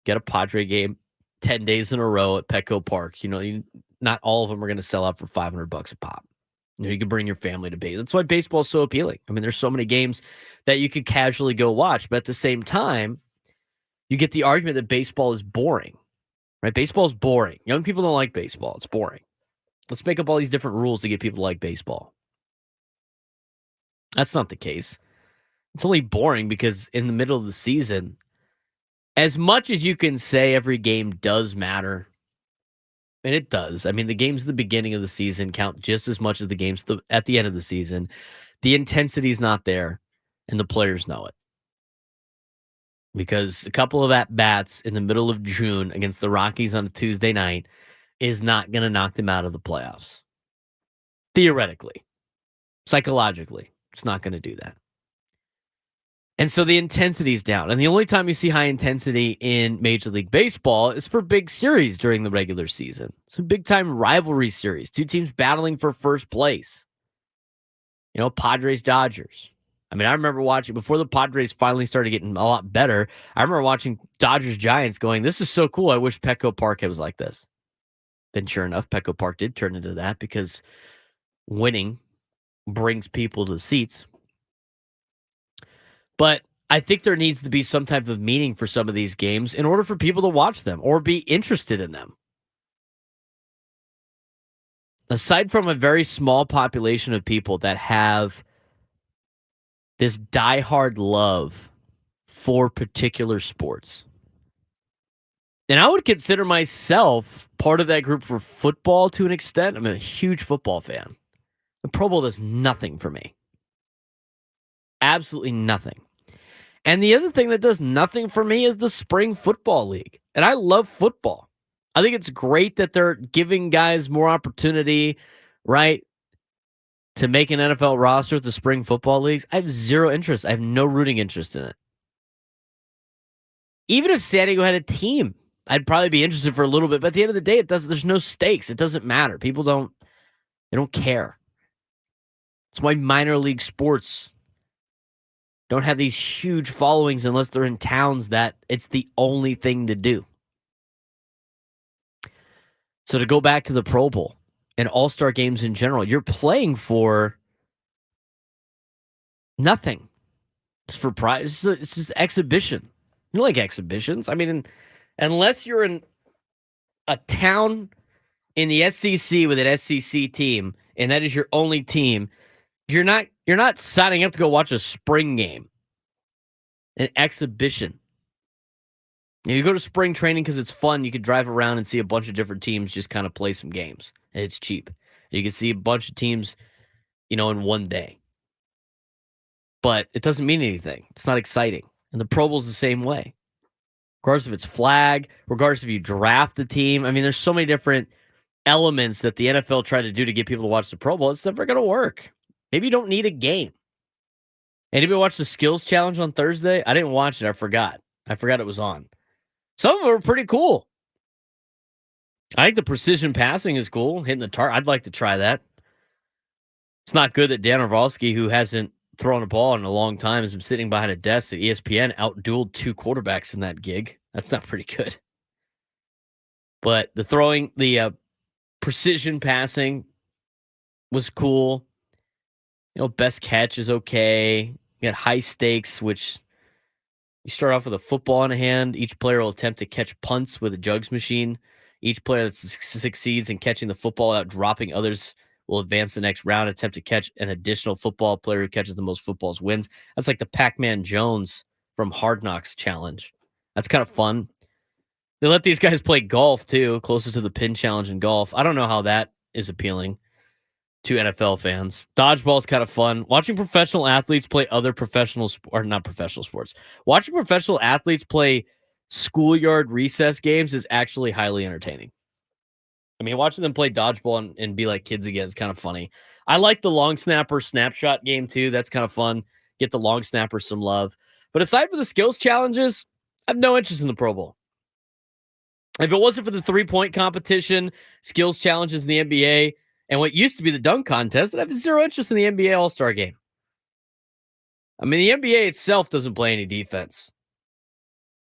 Get a Padre game 10 days in a row at Petco Park. Not all of them are going to sell out for $500 a pop. You can bring your family to baseball. That's why baseball is so appealing. I mean, there's so many games that you could casually go watch, but at the same time, you get the argument that baseball is boring, right? Baseball is boring. Young people don't like baseball. It's boring. Let's make up all these different rules to get people to like baseball. That's not the case. It's only boring because in the middle of the season, as much as you can say every game does matter, and it does. I mean, the games at the beginning of the season count just as much as the games at the end of the season. The intensity is not there, and the players know it. Because a couple of at-bats in the middle of June against the Rockies on a Tuesday night is not going to knock them out of the playoffs. Theoretically. Psychologically, it's not going to do that. And so the intensity is down. And the only time you see high intensity in Major League Baseball is for big series during the regular season. Some big-time rivalry series. Two teams battling for first place. Padres, Dodgers. I mean, I remember watching, before the Padres finally started getting a lot better, I remember watching Dodgers, Giants going, this is so cool. I wish Petco Park was like this. Then sure enough, Petco Park did turn into that because winning brings people to the seats. But I think there needs to be some type of meaning for some of these games in order for people to watch them or be interested in them. Aside from a very small population of people that have this diehard love for particular sports. And I would consider myself part of that group for football to an extent. I'm a huge football fan. The Pro Bowl does nothing for me. Absolutely nothing. And the other thing that does nothing for me is the Spring Football League. And I love football. I think it's great that they're giving guys more opportunity, right, to make an NFL roster with the Spring Football Leagues. I have zero interest. I have no rooting interest in it. Even if San Diego had a team, I'd probably be interested for a little bit. But at the end of the day, there's no stakes. It doesn't matter. People don't care. It's why minor league sports don't have these huge followings unless they're in towns that it's the only thing to do. So to go back to the Pro Bowl and all-star games in general, you're playing for nothing. It's for prize. It's just exhibition. You like exhibitions. I mean, unless you're in a town in the SEC with an SEC team, and that is your only team, you're not signing up to go watch a spring game, an exhibition. You go to spring training because it's fun. You could drive around and see a bunch of different teams just kind of play some games, and it's cheap. You can see a bunch of teams, in one day. But it doesn't mean anything. It's not exciting. And the Pro Bowl's the same way. Regardless if it's flag, regardless if you draft the team. I mean, there's so many different elements that the NFL tried to do to get people to watch the Pro Bowl. It's never going to work. Maybe you don't need a game. Anybody watch the skills challenge on Thursday? I didn't watch it. I forgot it was on. Some of them are pretty cool. I think the precision passing is cool. Hitting the target. I'd like to try that. It's not good that Dan Orvalsky, who hasn't thrown a ball in a long time, has been sitting behind a desk at ESPN, outdueled two quarterbacks in that gig. That's not pretty good. But the throwing, the precision passing was cool. Best catch is okay. You got high stakes, which you start off with a football in hand. Each player will attempt to catch punts with a jugs machine. Each player that succeeds in catching the football without dropping others will advance the next round, attempt to catch an additional football. Player who catches the most footballs wins. That's like the Pac-Man Jones from Hard Knocks challenge. That's kind of fun. They let these guys play golf, too, closest to the pin challenge in golf. I don't know how that is appealing to NFL fans. Dodgeball is kind of fun. Watching professional athletes play other professional or not professional sports. Watching professional athletes play schoolyard recess games is actually highly entertaining. I mean, watching them play dodgeball and be like kids again is kind of funny. I like the long snapper snapshot game too. That's kind of fun. Get the long snapper some love. But aside from the skills challenges, I have no interest in the Pro Bowl. If it wasn't for the 3-point competition, skills challenges in the NBA, and what used to be the dunk contest, I have zero interest in the NBA All-Star game. I mean, the NBA itself doesn't play any defense.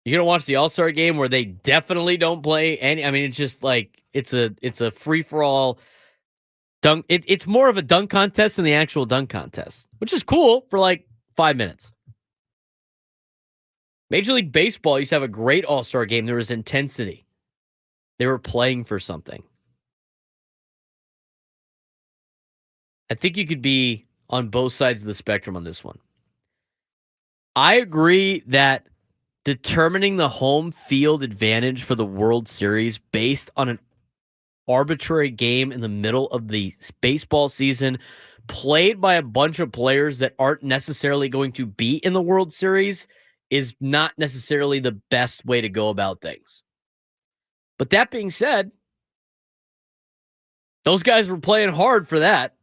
You're going to watch the All-Star game where they definitely don't play any. I mean, it's just like it's a free-for-all dunk. It's more of a dunk contest than the actual dunk contest, which is cool for like 5 minutes. Major League Baseball used to have a great All-Star game. There was intensity. They were playing for something. I think you could be on both sides of the spectrum on this one. I agree that determining the home field advantage for the World Series based on an arbitrary game in the middle of the baseball season played by a bunch of players that aren't necessarily going to be in the World Series is not necessarily the best way to go about things. But that being said, those guys were playing hard for that.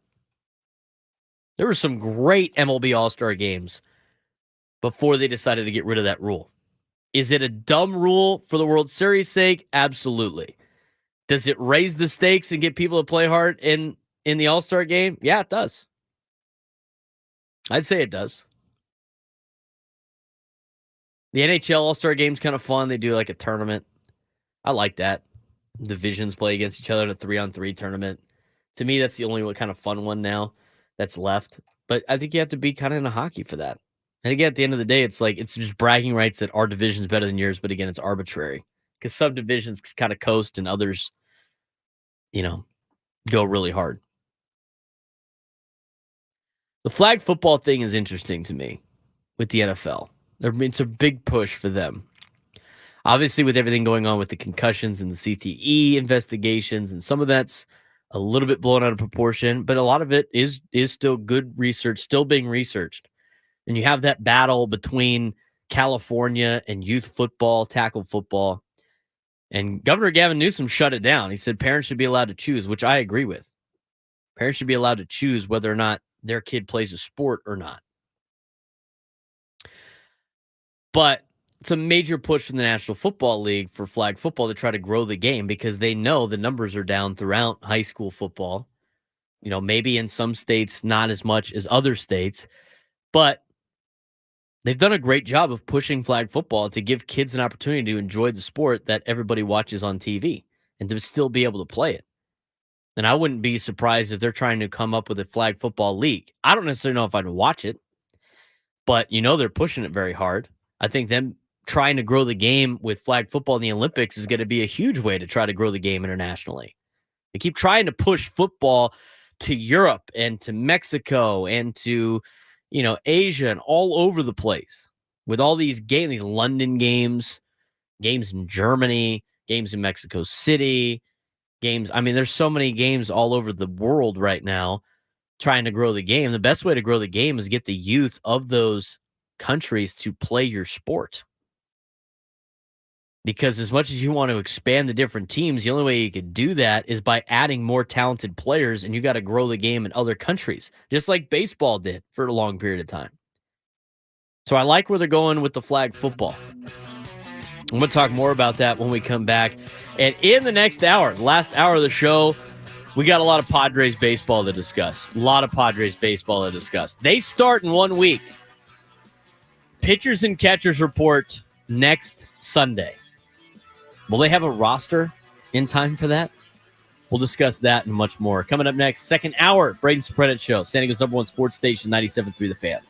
There were some great MLB All-Star games before they decided to get rid of that rule. Is it a dumb rule for the World Series' sake? Absolutely. Does it raise the stakes and get people to play hard in the All-Star game? Yeah, it does. I'd say it does. The NHL All-Star game's kind of fun. They do like a tournament. I like that. Divisions play against each other in a 3-on-3 tournament. To me, that's the only kind of fun one now that's left. But I think you have to be kind of into hockey for that. And again, at the end of the day, it's like it's just bragging rights that our division's better than yours. But again, it's arbitrary because some divisions kind of coast and others, go really hard. The flag football thing is interesting to me with the NFL. It's a big push for them. Obviously, with everything going on with the concussions and the CTE investigations, and some of that's a little bit blown out of proportion, but a lot of it is still good research, still being researched. And you have that battle between California and youth football, tackle football. And Governor Gavin Newsom shut it down. He said parents should be allowed to choose, which I agree with. Parents should be allowed to choose whether or not their kid plays a sport or not. But it's a major push from the National Football League for flag football to try to grow the game because they know the numbers are down throughout high school football. Maybe in some states, not as much as other states, but they've done a great job of pushing flag football to give kids an opportunity to enjoy the sport that everybody watches on TV and to still be able to play it. And I wouldn't be surprised if they're trying to come up with a flag football league. I don't necessarily know if I'd watch it, but they're pushing it very hard. I think them trying to grow the game with flag football in the Olympics is going to be a huge way to try to grow the game internationally. They keep trying to push football to Europe and to Mexico and to, Asia and all over the place with all these games, these London games, games in Germany, games in Mexico City, games. I mean, there's so many games all over the world right now trying to grow the game. The best way to grow the game is get the youth of those countries to play your sport. Because as much as you want to expand the different teams, the only way you could do that is by adding more talented players, and you got to grow the game in other countries, just like baseball did for a long period of time. So I like where they're going with the flag football. I'm going to talk more about that when we come back. And in the next hour, the last hour of the show, we got a lot of Padres baseball to discuss. A lot of Padres baseball to discuss. They start in 1 week. Pitchers and catchers report next Sunday. Will they have a roster in time for that? We'll discuss that and much more. Coming up next, second hour, Braden Surprenant Show, San Diego's #1 sports station, 97.3 The Fan.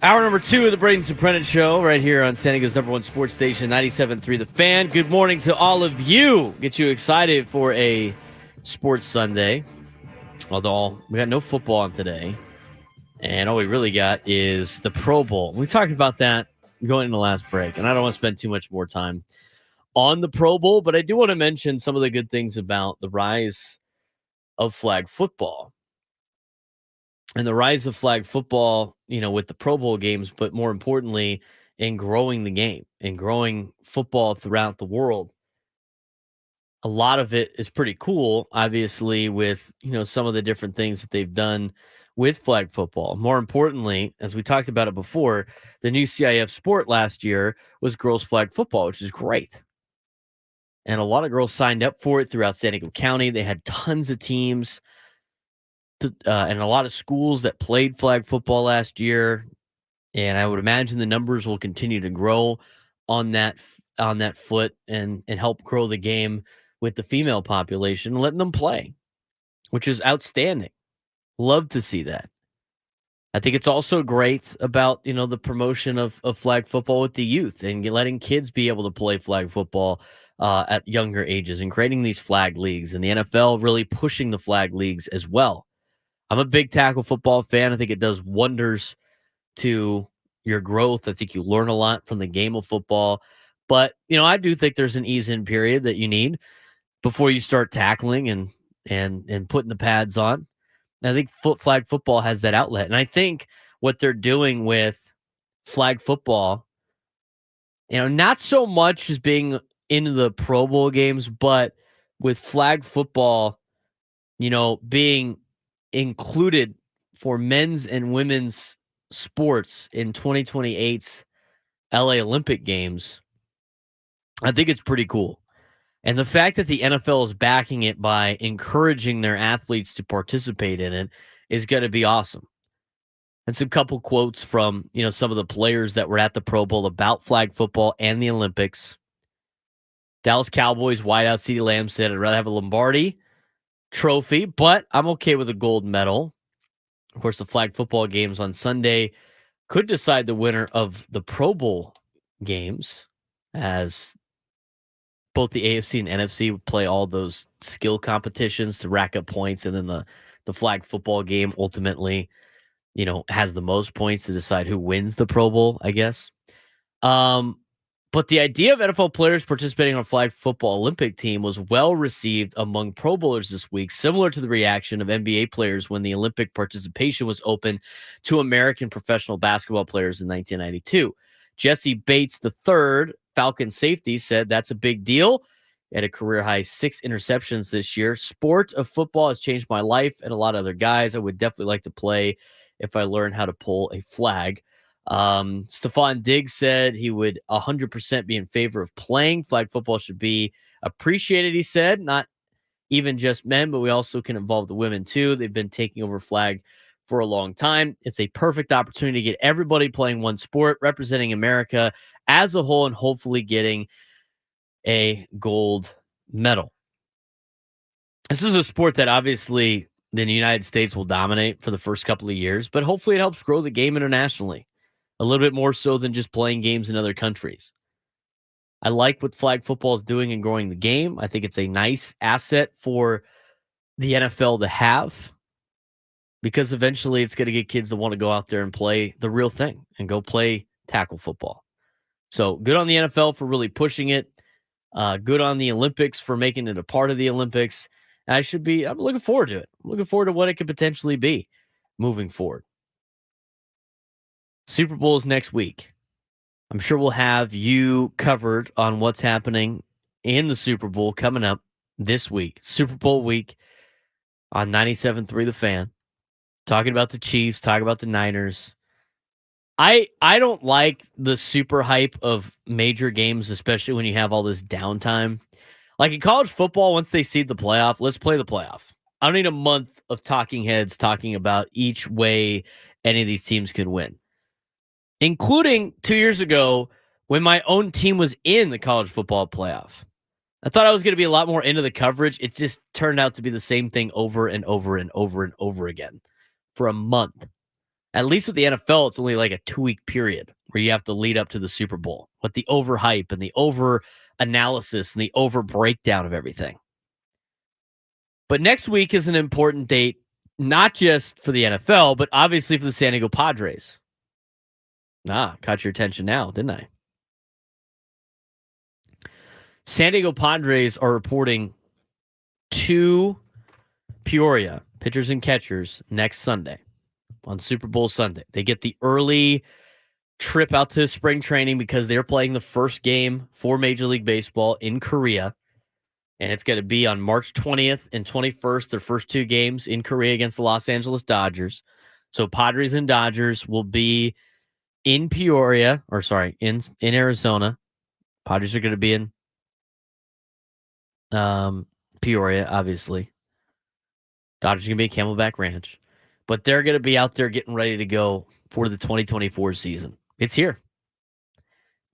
Hour number 2 of the Braden Surprenant Show right here on San Diego's #1 sports station, 97.3 The Fan. Good morning to all of you. Get you excited for a sports Sunday. Although we got no football on today. And all we really got is the Pro Bowl. We talked about that going in the last break. And I don't want to spend too much more time on the Pro Bowl. But I do want to mention some of the good things about the rise of flag football. And the rise of flag football, with the Pro Bowl games, but more importantly, in growing the game and growing football throughout the world. A lot of it is pretty cool, obviously, with, some of the different things that they've done with flag football. More importantly, as we talked about it before, the new CIF sport last year was girls flag football, which is great. And a lot of girls signed up for it throughout San Diego County. They had tons of teams. And a lot of schools that played flag football last year, and I would imagine the numbers will continue to grow on that foot and help grow the game with the female population, letting them play, which is outstanding. Love to see that. I think it's also great about the promotion of flag football with the youth and letting kids be able to play flag football at younger ages and creating these flag leagues, and the NFL really pushing the flag leagues as well. I'm a big tackle football fan. I think it does wonders to your growth. I think you learn a lot from the game of football. But, I do think there's an ease-in period that you need before you start tackling and putting the pads on. And I think flag football has that outlet. And I think what they're doing with flag football, not so much as being into the Pro Bowl games, but with flag football, being included for men's and women's sports in 2028's LA Olympic Games, I think it's pretty cool. And the fact that the NFL is backing it by encouraging their athletes to participate in it is going to be awesome. And some couple quotes from, some of the players that were at the Pro Bowl about flag football and the Olympics. Dallas Cowboys wideout CeeDee Lamb said, "I'd rather have a Lombardi trophy, but I'm okay with a gold medal." Of course, the flag football games on Sunday could decide the winner of the Pro Bowl games, as both the AFC and NFC would play all those skill competitions to rack up points, and then the flag football game ultimately, has the most points to decide who wins the Pro Bowl, I guess. But the idea of NFL players participating on a flag football Olympic team was well received among Pro Bowlers this week, similar to the reaction of NBA players when the Olympic participation was open to American professional basketball players in 1992. Jesse Bates III, Falcon safety, said that's a big deal. He had a career-high 6 interceptions this year. "Sport of football has changed my life and a lot of other guys. I would definitely like to play if I learn how to pull a flag." Stephon Diggs said he would 100% be in favor of playing. "Flag football should be appreciated," he said. "Not even just men, but we also can involve the women too. They've been taking over flag for a long time. It's a perfect opportunity to get everybody playing one sport, representing America as a whole, and hopefully getting a gold medal." This is a sport that obviously the United States will dominate for the first couple of years, but hopefully it helps grow the game internationally a little bit more so than just playing games in other countries. I like what flag football is doing and growing the game. I think it's a nice asset for the NFL to have, because eventually it's going to get kids to want to go out there and play the real thing and go play tackle football. So good on the NFL for really pushing it. Good on the Olympics for making it a part of the Olympics. And I'm looking forward to it. I'm looking forward to what it could potentially be moving forward. Super Bowl is next week. I'm sure we'll have you covered on what's happening in the Super Bowl coming up this week. Super Bowl week on 97.3 The Fan. Talking about the Chiefs, talking about the Niners. I don't like the super hype of major games, especially when you have all this downtime. Like in college football, once they seed the playoff, let's play the playoff. I don't need a month of talking heads talking about each way any of these teams could win, including 2 years ago when my own team was in the college football playoff. I thought I was going to be a lot more into the coverage. It just turned out to be the same thing over and over and over and over again for a month. At least with the NFL, it's only like a 2-week period where you have to lead up to the Super Bowl with the overhype and the over analysis and the over breakdown of everything. But next week is an important date, not just for the NFL, but obviously for the San Diego Padres. Caught your attention now, didn't I? San Diego Padres are reporting to Peoria, pitchers and catchers, next Sunday on Super Bowl Sunday. They get the early trip out to spring training because they're playing the first game for Major League Baseball in Korea. And it's going to be on March 20th and 21st, their first 2 games in Korea against the Los Angeles Dodgers. So Padres and Dodgers will be in Peoria, in Arizona. Padres are going to be in Peoria, obviously. Dodgers are going to be at Camelback Ranch. But they're going to be out there getting ready to go for the 2024 season. It's here.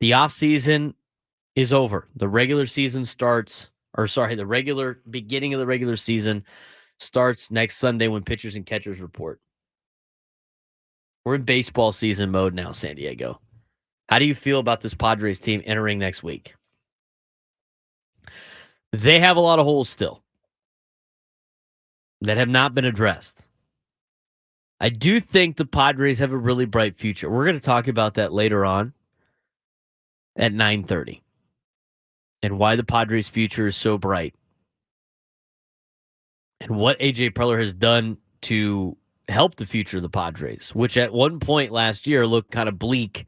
The offseason is over. The regular season starts, the regular beginning of the regular season starts next Sunday when pitchers and catchers report. We're in baseball season mode now, San Diego. How do you feel about this Padres team entering next week? They have a lot of holes still that have not been addressed. I do think the Padres have a really bright future. We're going to talk about that later on at 9:30 and why the Padres' future is so bright and what A.J. Preller has done to help the future of the Padres, which at one point last year looked kind of bleak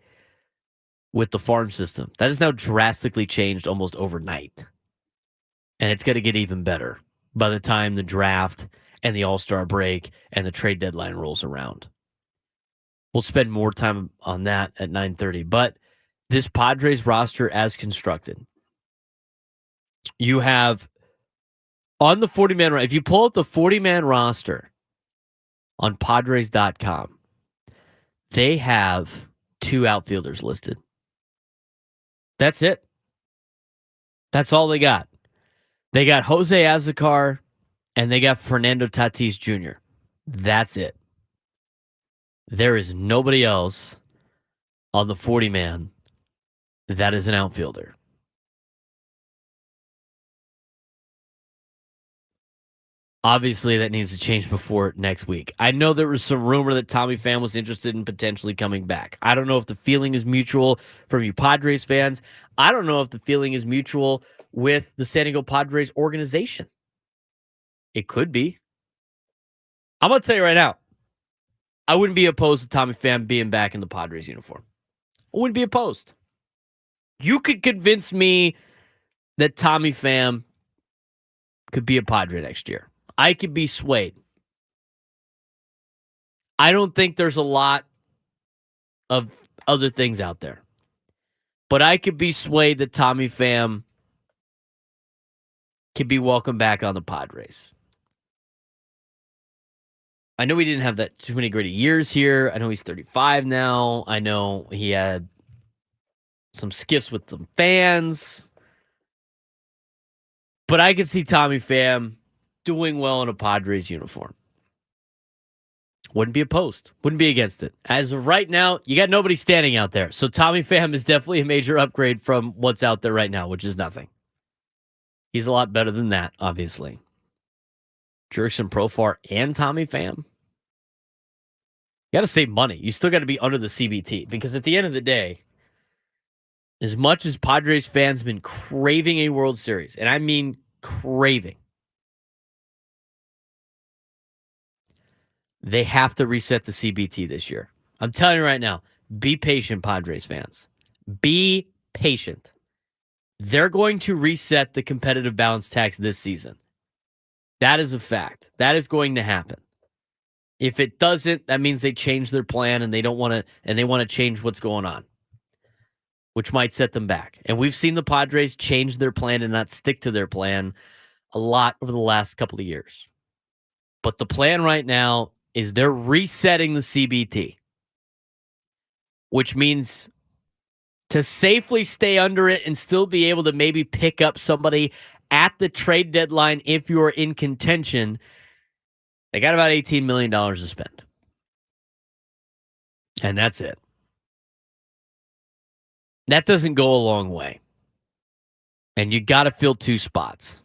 with the farm system. That has now drastically changed almost overnight. And it's going to get even better by the time the draft and the All-Star break and the trade deadline rolls around. We'll spend more time on that at 9:30. But this Padres roster as constructed, you have on the 40-man, if you pull up the 40-man roster on Padres.com, they have 2 outfielders listed. That's it. That's all they got. They got Jose Azocar and they got Fernando Tatis Jr. That's it. There is nobody else on the 40-man that is an outfielder. Obviously, that needs to change before next week. I know there was some rumor that Tommy Pham was interested in potentially coming back. I don't know if the feeling is mutual from you Padres fans. I don't know if the feeling is mutual with the San Diego Padres organization. It could be. I'm going to tell you right now, I wouldn't be opposed to Tommy Pham being back in the Padres uniform. I wouldn't be opposed. You could convince me that Tommy Pham could be a Padre next year. I could be swayed. I don't think there's a lot of other things out there. But I could be swayed that Tommy Pham can be welcomed back on the Padres. I know he didn't have that too many great years here. I know he's 35 now. I know he had some skiffs with some fans. But I could see Tommy Pham doing well in a Padres uniform. Wouldn't be opposed. Wouldn't be against it. As of right now, you got nobody standing out there. So Tommy Pham is definitely a major upgrade from what's out there right now, which is nothing. He's a lot better than that, obviously. Jurickson Profar and Tommy Pham. You got to save money. You still got to be under the CBT because at the end of the day, as much as Padres fans have been craving a World Series, and I mean craving, they have to reset the CBT this year. I'm telling you right now, be patient, Padres fans. Be patient. They're going to reset the competitive balance tax this season. That is a fact. That is going to happen. If it doesn't, that means they change their plan and they want to change what's going on, which might set them back. And we've seen the Padres change their plan and not stick to their plan a lot over the last couple of years. But the plan right now is they're resetting the CBT, which means to safely stay under it and still be able to maybe pick up somebody at the trade deadline if you're in contention, they got about $18 million to spend. And that's it. That doesn't go a long way. And you got to fill 2 spots.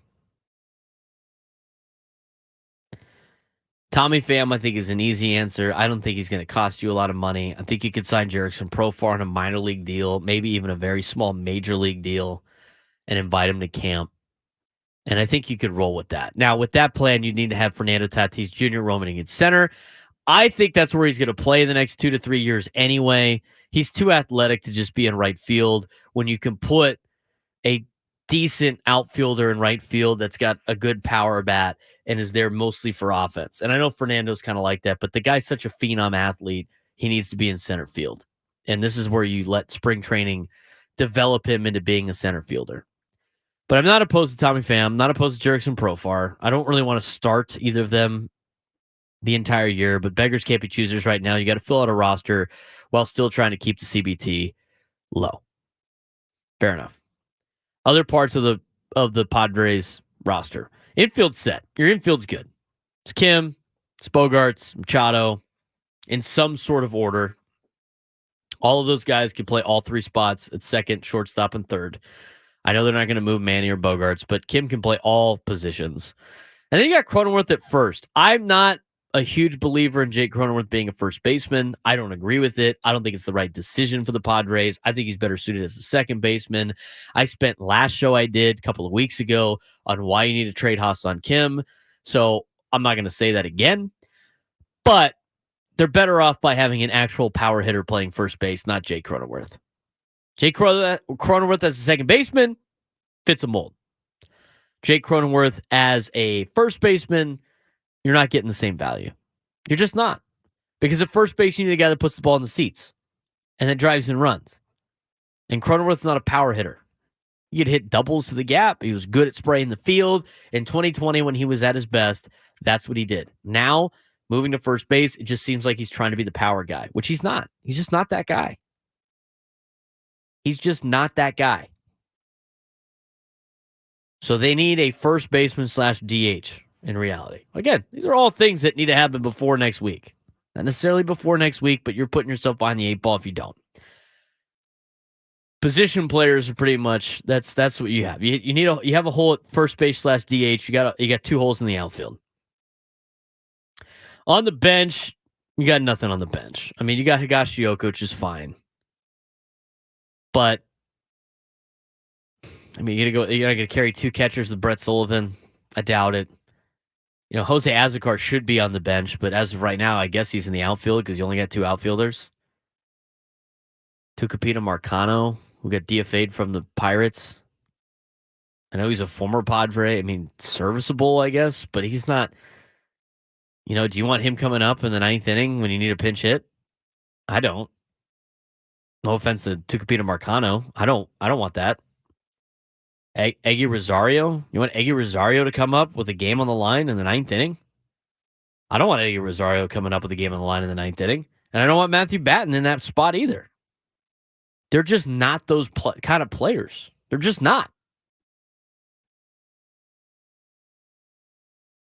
Tommy Pham, I think, is an easy answer. I don't think he's going to cost you a lot of money. I think you could sign Jerickson Profar on a minor league deal, maybe even a very small major league deal, and invite him to camp. And I think you could roll with that. Now, with that plan, you need to have Fernando Tatis Jr. roaming in center. I think that's where he's going to play in the next 2 to 3 years anyway. He's too athletic to just be in right field. When you can put a decent outfielder in right field that's got a good power bat and is there mostly for offense. And I know Fernando's kind of like that, but the guy's such a phenom athlete. He needs to be in center field. And this is where you let spring training develop him into being a center fielder. But I'm not opposed to Tommy Pham. I'm not opposed to Jerickson Profar. I don't really want to start either of them the entire year, but beggars can't be choosers right now. You got to fill out a roster while still trying to keep the CBT low. Fair enough. Other parts of the Padres roster. Infield's set. Your infield's good. It's Kim, it's Bogarts, Machado, in some sort of order. All of those guys can play all 3 spots at second, shortstop, and third. I know they're not going to move Manny or Bogarts, but Kim can play all positions. And then you got Cronenworth at first. I'm not a huge believer in Jake Cronenworth being a first baseman. I don't agree with it. I don't think it's the right decision for the Padres. I think he's better suited as a second baseman. I spent last show I did a couple of weeks ago on why you need to trade Ha-Seong Kim. So I'm not going to say that again. But they're better off by having an actual power hitter playing first base, not Jake Cronenworth. Jake Cronenworth as a second baseman fits a mold. Jake Cronenworth as a first baseman, you're not getting the same value. You're just not. Because at first base, you need a guy that puts the ball in the seats and that drives and runs. And Cronenworth's not a power hitter. He could hit doubles to the gap. He was good at spraying the field. In 2020, when he was at his best, that's what he did. Now, moving to first base, it just seems like he's trying to be the power guy, which he's not. He's just not that guy. He's just not that guy. So they need a first baseman / DH in reality. Again, these are all things that need to happen before next week. Not necessarily before next week, but you're putting yourself behind the 8 ball if you don't. Position players are pretty much that's what you have. You have a hole at first base / DH. You got 2 holes in the outfield. On the bench, you got nothing on the bench. I mean, you got Higashioka, which is fine. But I mean, you're gonna carry 2 catchers with Brett Sullivan. I doubt it. You know, Jose Azocar should be on the bench, but as of right now, I guess he's in the outfield because you only got 2 outfielders. Tucupita Marcano, who got DFA'd from the Pirates. I know he's a former Padre. I mean, serviceable, I guess, but he's not. You know, do you want him coming up in the 9th inning when you need a pinch hit? I don't. No offense to Tucupita Marcano. I don't want that. Eggy Rosario? You want Eggy Rosario to come up with a game on the line in the 9th inning? I don't want Eggy Rosario coming up with a game on the line in the 9th inning. And I don't want Matthew Batten in that spot either. They're just not those kind of players. They're just not.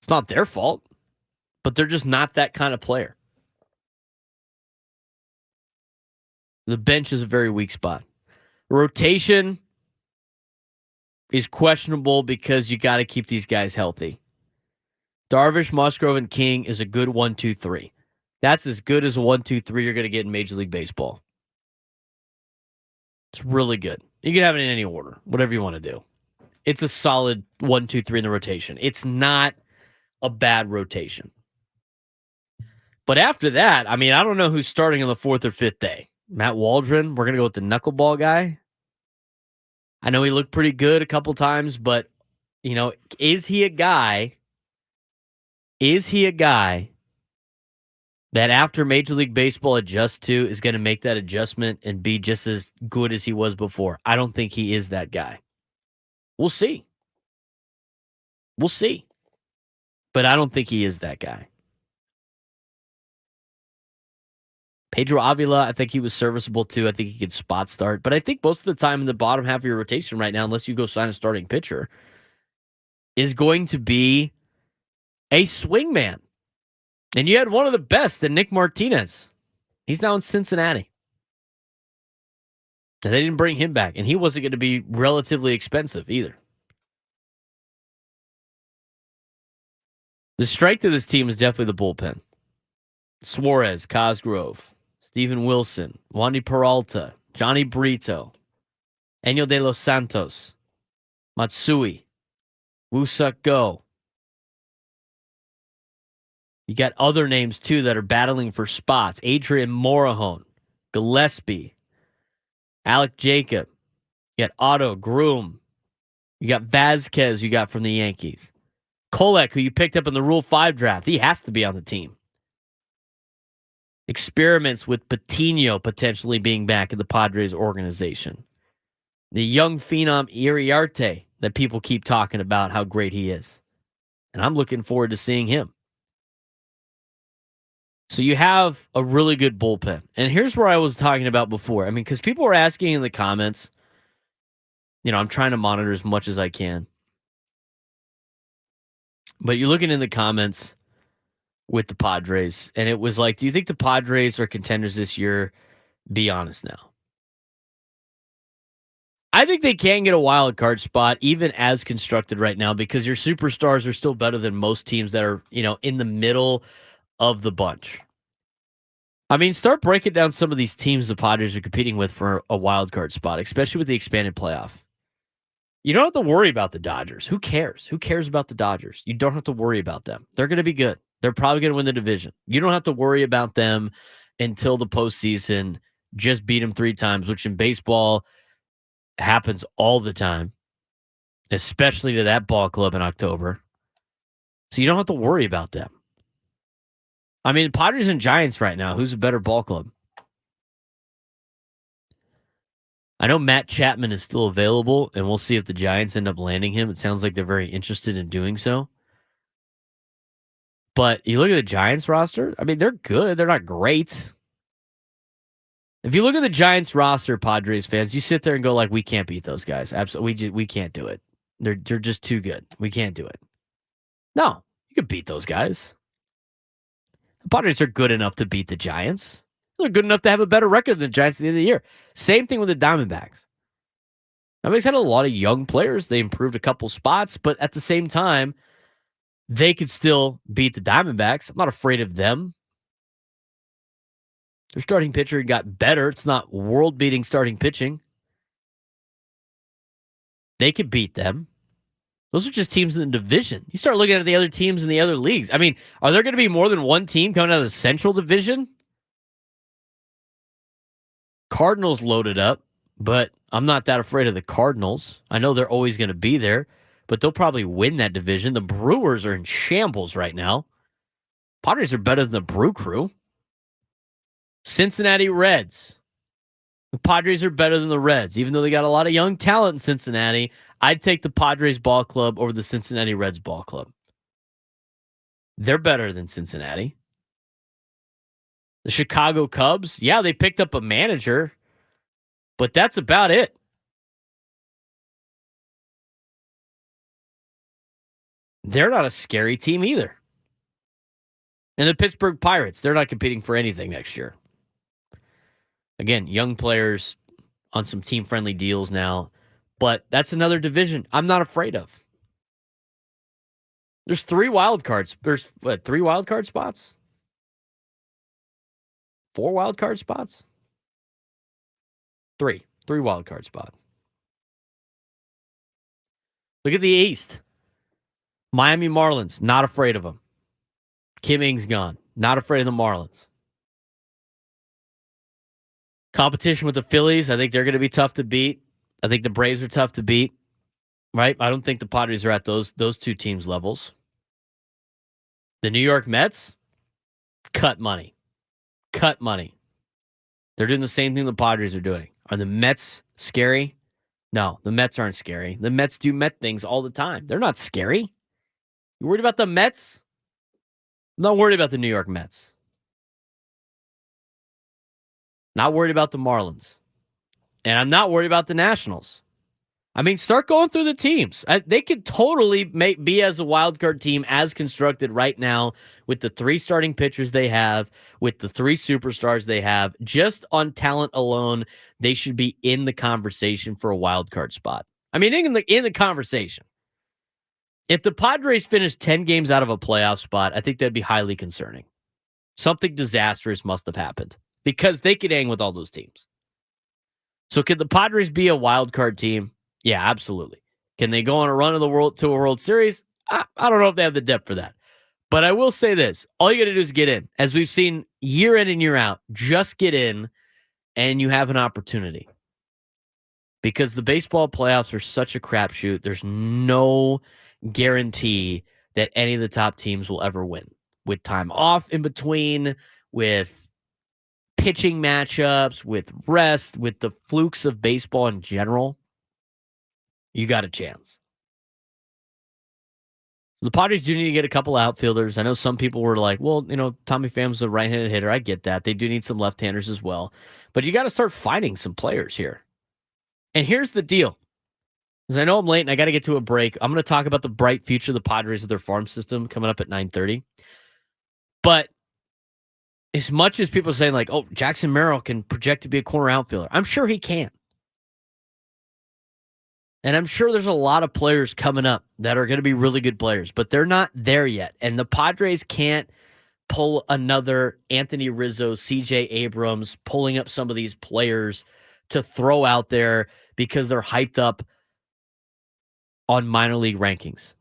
It's not their fault, but they're just not that kind of player. The bench is a very weak spot. Rotation is questionable because you got to keep these guys healthy. Darvish, Musgrove, and King is a good 1, 2, 3. That's as good as a 1, 2, 3 you're going to get in Major League Baseball. It's really good. You can have it in any order, whatever you want to do. It's a solid 1, 2, 3 in the rotation. It's not a bad rotation. But after that, I mean, I don't know who's starting on the 4th or 5th day. Matt Waldron, we're going to go with the knuckleball guy. I know he looked pretty good a couple times, but, you know, is he a guy that after Major League Baseball adjusts to is going to make that adjustment and be just as good as he was before? I don't think he is that guy. We'll see. But I don't think he is that guy. Pedro Avila, I think he was serviceable too. I think he could spot start. But I think most of the time in the bottom half of your rotation right now, unless you go sign a starting pitcher, is going to be a swingman. And you had one of the best in Nick Martinez. He's now in Cincinnati. And they didn't bring him back, and he wasn't going to be relatively expensive either. The strength of this team is definitely the bullpen. Suarez, Cosgrove, Steven Wilson, Wandy Peralta, Johnny Brito, Enyo de los Santos, Matsui, Woo-Suk Go. You got other names, too, that are battling for spots. Adrian Morejon, Gillespie, Alec Jacob. You got Otto, Groom. You got Vasquez you got from the Yankees. Kolek, who you picked up in the Rule 5 draft. He has to be on the team. Experiments with Patino potentially being back in the Padres organization. The young phenom Iriarte that people keep talking about how great he is. And I'm looking forward to seeing him. So you have a really good bullpen. And here's where I was talking about before. I mean, because people were asking in the comments, I'm trying to monitor as much as I can. But you're looking in the comments with the Padres, and it was like, do you think the Padres are contenders this year? Be honest now. I think they can get a wild card spot, even as constructed right now, because your superstars are still better than most teams that are, in the middle of the bunch. I mean, start breaking down some of these teams the Padres are competing with for a wild card spot, especially with the expanded playoff. You don't have to worry about the Dodgers. Who cares? Who cares about the Dodgers? You don't have to worry about them. They're going to be good. They're probably going to win the division. You don't have to worry about them until the postseason. Just beat them 3 times, which in baseball happens all the time, especially to that ball club in October. So you don't have to worry about them. I mean, Padres and Giants right now, who's a better ball club? I know Matt Chapman is still available, and we'll see if the Giants end up landing him. It sounds like they're very interested in doing so. But you look at the Giants roster, I mean, they're good. They're not great. If you look at the Giants roster, Padres fans, you sit there and go like, we can't beat those guys. Absolutely, we can't do it. They're just too good. We can't do it. No, you can beat those guys. The Padres are good enough to beat the Giants. They're good enough to have a better record than the Giants at the end of the year. Same thing with the Diamondbacks. Diamondbacks had a lot of young players. They improved a couple spots, but at the same time, they could still beat the Diamondbacks. I'm not afraid of them. Their starting pitcher got better. It's not world-beating starting pitching. They could beat them. Those are just teams in the division. You start looking at the other teams in the other leagues. I mean, are there going to be more than one team coming out of the Central Division? Cardinals loaded up, but I'm not that afraid of the Cardinals. I know they're always going to be there, but they'll probably win that division. The Brewers are in shambles right now. Padres are better than the Brew Crew. Cincinnati Reds. The Padres are better than the Reds. Even though they got a lot of young talent in Cincinnati, I'd take the Padres ball club over the Cincinnati Reds ball club. They're better than Cincinnati. The Chicago Cubs, yeah, they picked up a manager, but that's about it. They're not a scary team either. And the Pittsburgh Pirates, they're not competing for anything next year. Again, young players on some team-friendly deals now, but that's another division I'm not afraid of. There's 3 wild cards. There's 3 wild card spots? 4 wild card spots? 3 wild card spots. Look at the East. Miami Marlins, not afraid of them. Kim Ng's gone. Not afraid of the Marlins. Competition with the Phillies, I think they're going to be tough to beat. I think the Braves are tough to beat. Right? I don't think the Padres are at those 2 teams' levels. The New York Mets, cut money. Cut money. They're doing the same thing the Padres are doing. Are the Mets scary? No, the Mets aren't scary. The Mets do Met things all the time. They're not scary. You worried about the Mets? I'm not worried about the New York Mets. Not worried about the Marlins. And I'm not worried about the Nationals. I mean, start going through the teams. They could totally be as a wild card team as constructed right now with the 3 starting pitchers they have, with the 3 superstars they have. Just on talent alone, they should be in the conversation for a wild card spot. I mean, in the conversation. If the Padres finish 10 games out of a playoff spot, I think that'd be highly concerning. Something disastrous must have happened because they could hang with all those teams. So could the Padres be a wild card team? Yeah, absolutely. Can they go on a run of the world to a World Series? I don't know if they have the depth for that. But I will say this. All you got to do is get in. As we've seen year in and year out, just get in and you have an opportunity. Because the baseball playoffs are such a crapshoot. There's no guarantee that any of the top teams will ever win. With time off in between, with pitching matchups, with rest, with the flukes of baseball in general, you got a chance. The Padres do need to get a couple outfielders. I know some people were like, well, Tommy Pham's a right-handed hitter. I get that. They do need some left-handers as well. But you got to start finding some players here. And here's the deal. Because I know I'm late and I got to get to a break. I'm going to talk about the bright future of the Padres of their farm system coming up at 9:30. But as much as people are saying like, oh, Jackson Merrill can project to be a corner outfielder, I'm sure he can. And I'm sure there's a lot of players coming up that are going to be really good players, but they're not there yet. And the Padres can't pull another Anthony Rizzo, CJ Abrams, pulling up some of these players to throw out there because they're hyped up on minor league rankings.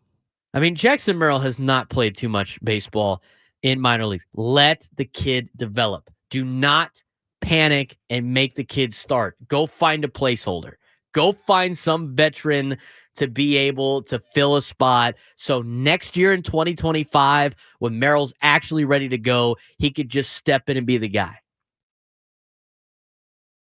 I mean, Jackson Merrill has not played too much baseball in minor leagues. Let the kid develop. Do not panic and make the kid start. Go find a placeholder. Go find some veteran to be able to fill a spot. So next year in 2025, when Merrill's actually ready to go, he could just step in and be the guy.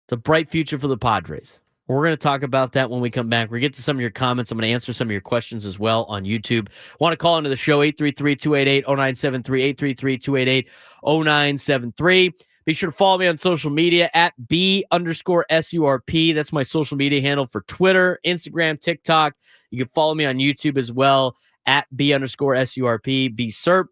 It's a bright future for the Padres. We're going to talk about that when we come back. We get to some of your comments. I'm going to answer some of your questions as well on YouTube. Want to call into the show, 833-288-0973, 833-288-0973. Be sure to follow me on social media at B_SURP. That's my social media handle for Twitter, Instagram, TikTok. You can follow me on YouTube as well at B_SURP, BSURP.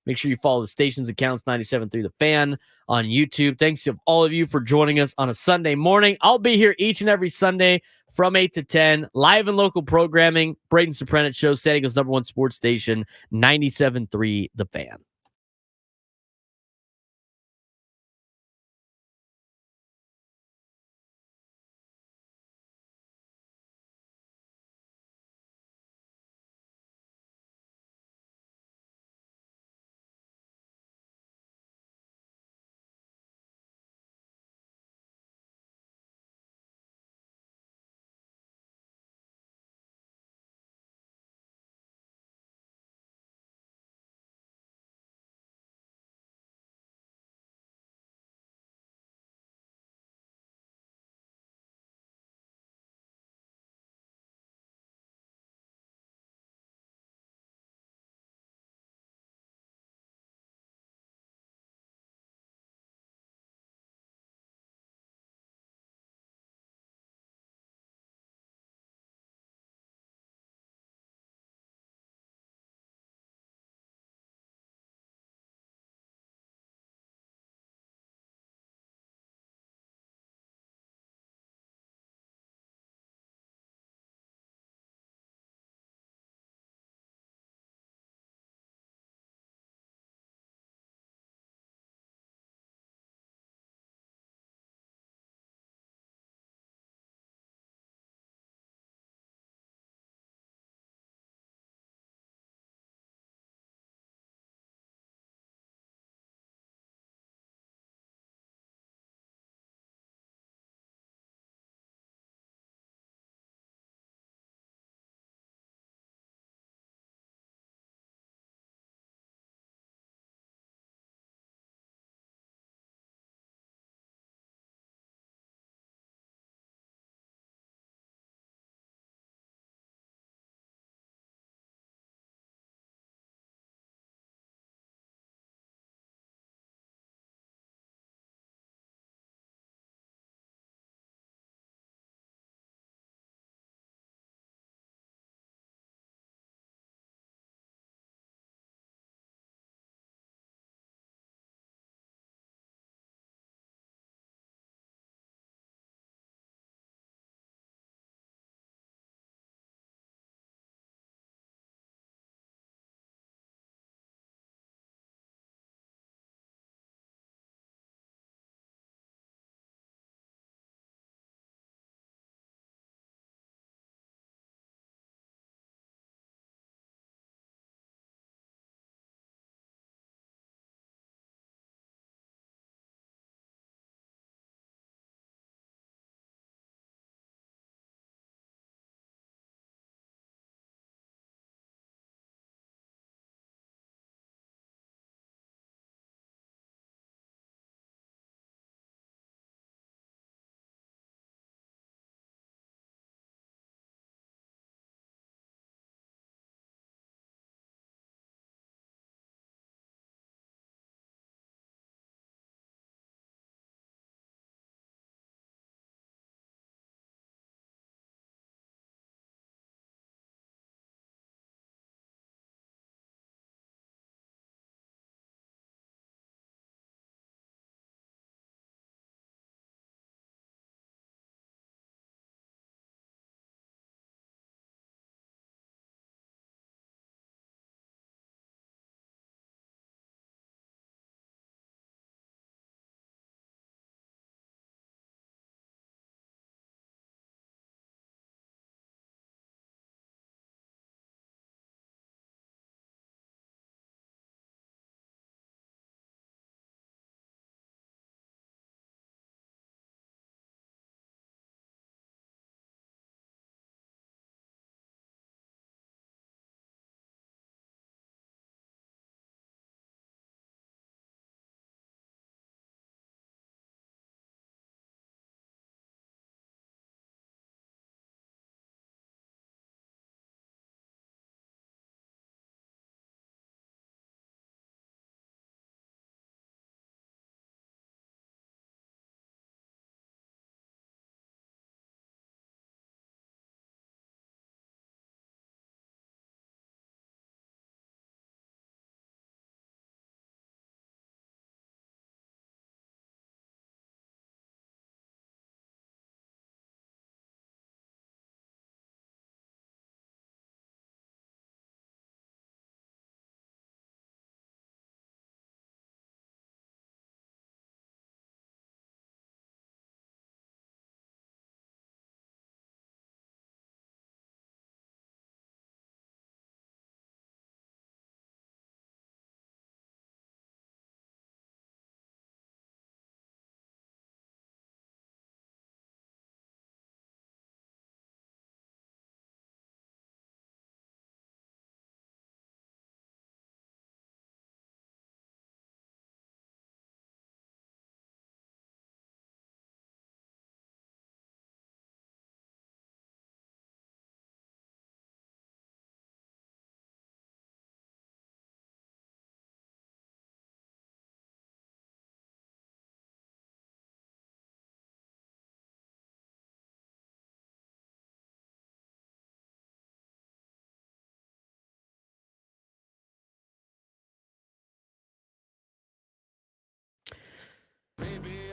Make sure you follow the station's accounts, 97.3 The Fan on YouTube. Thanks to all of you for joining us on a Sunday morning. I'll be here each and every Sunday from 8 to 10, live and local programming. Braden Surprenant Show, San Diego's #1 sports station, 97.3 The Fan.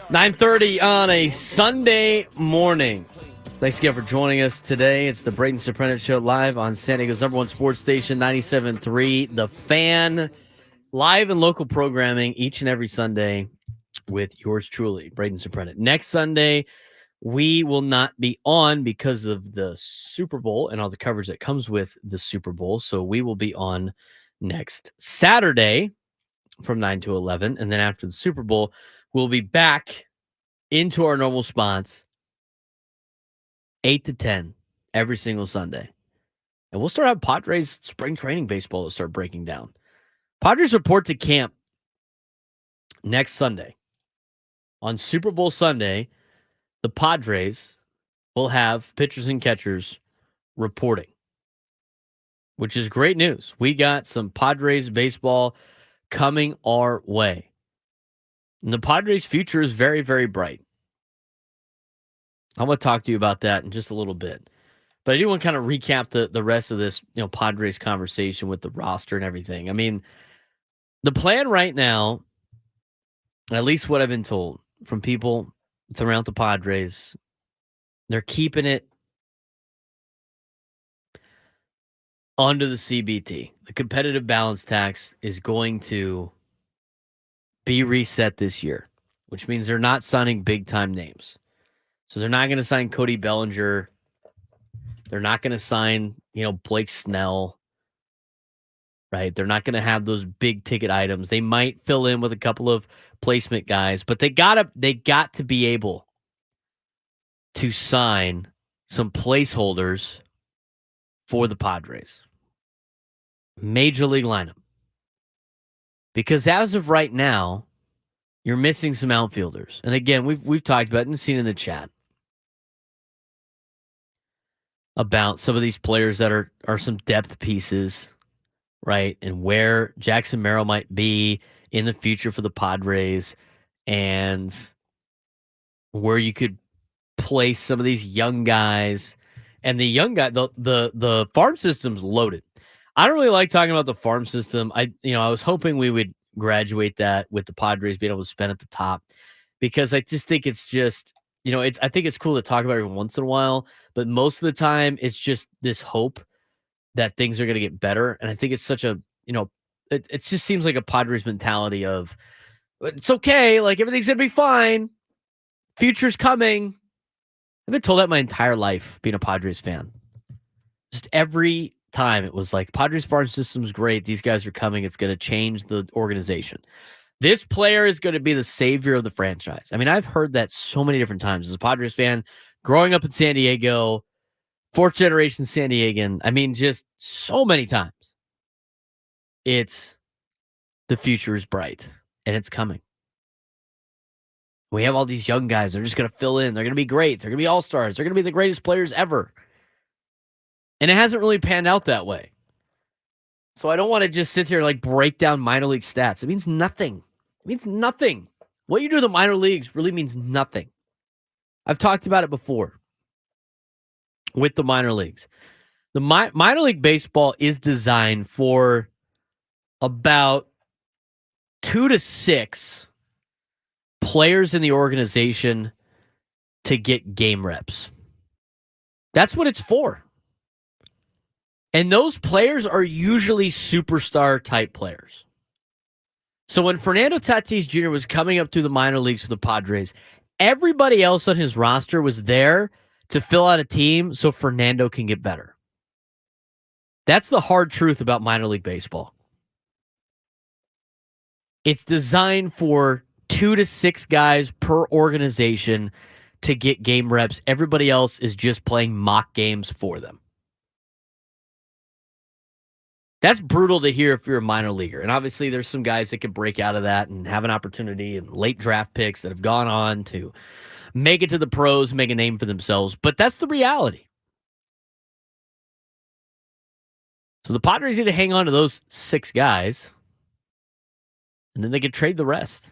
9:30 on a Sunday morning. Thanks again for joining us today. It's the Braden Surprenant Show live on San Diego's number one sports station, 97.3 The Fan. Live and local programming each and every Sunday with yours truly, Braden Surprenant. Next Sunday, we will not be on because of the Super Bowl and all the coverage that comes with the Super Bowl. So we will be on next Saturday from 9 to 11. And then after the Super Bowl, we'll be back into our normal spots, 8 to 10 every single Sunday. And we'll start having Padres spring training baseball to start breaking down. Padres report to camp next Sunday. On Super Bowl Sunday, the Padres will have pitchers and catchers reporting, which is great news. We got some Padres baseball coming our way. And the Padres' future is very, very bright. I'm going to talk to you about that in just a little bit. But I do want to kind of recap the rest of this, Padres conversation with the roster and everything. I mean, the plan right now, at least what I've been told from people throughout the Padres, they're keeping it under the CBT. The competitive balance tax is going to be reset this year, which means they're not signing big-time names. So they're not going to sign Cody Bellinger. They're not going to sign, Blake Snell, right? They're not going to have those big-ticket items. They might fill in with a couple of placement guys, but they got to be able to sign some placeholders for the Padres. Major league lineup. Because as of right now, you're missing some outfielders. And again, we've talked about it and seen in the chat about some of these players that are some depth pieces, right? And where Jackson Merrill might be in the future for the Padres and where you could place some of these young guys. And the young guy, the farm system's loaded. I don't really like talking about the farm system. I was hoping we would graduate that with the Padres being able to spend at the top, because I just think it's just, I think it's cool to talk about every once in a while, but most of the time it's just this hope that things are going to get better. And I think it's such a, it just seems like a Padres mentality of it's okay. Like everything's going to be fine. Future's coming. I've been told that my entire life being a Padres fan. Just every time it was like Padres farm system's great. These guys are coming. It's going to change the organization. This player is going to be the savior of the franchise. I mean, I've heard that so many different times as a Padres fan, growing up in San Diego, fourth generation San Diegan. I mean, just so many times. It's the future is bright and it's coming. We have all these young guys. They're just going to fill in. They're going to be great. They're going to be all-stars. They're going to be the greatest players ever. And it hasn't really panned out that way. So I don't want to just sit here and like break down minor league stats. It means nothing. It means nothing. What you do in the minor leagues really means nothing. I've talked about it before with the minor leagues. The minor league baseball is designed for about 2 to 6 players in the organization to get game reps. That's what it's for. And those players are usually superstar type players. So when Fernando Tatis Jr. was coming up through the minor leagues for the Padres, everybody else on his roster was there to fill out a team so Fernando can get better. That's the hard truth about minor league baseball. It's designed for 2 to 6 guys per organization to get game reps. Everybody else is just playing mock games for them. That's brutal to hear if you're a minor leaguer. And obviously there's some guys that can break out of that and have an opportunity, and late draft picks that have gone on to make it to the pros, make a name for themselves. But that's the reality. So the Padres need to hang on to those 6 guys, and then they can trade the rest.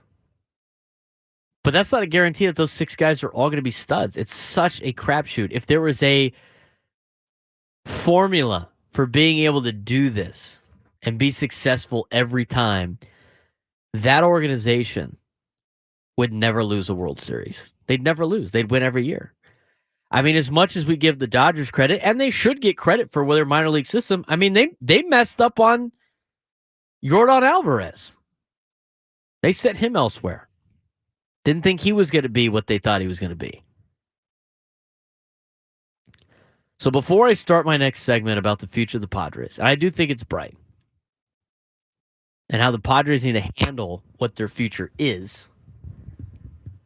But that's not a guarantee that those 6 guys are all going to be studs. It's such a crapshoot. If there was a formula for being able to do this and be successful every time, that organization would never lose a World Series. They'd never lose. They'd win every year. I mean, as much as we give the Dodgers credit, and they should get credit for their minor league system, I mean, they messed up on Yordan Alvarez. They sent him elsewhere. Didn't think he was going to be what they thought he was going to be. So before I start my next segment about the future of the Padres, I do think it's bright, and how the Padres need to handle what their future is,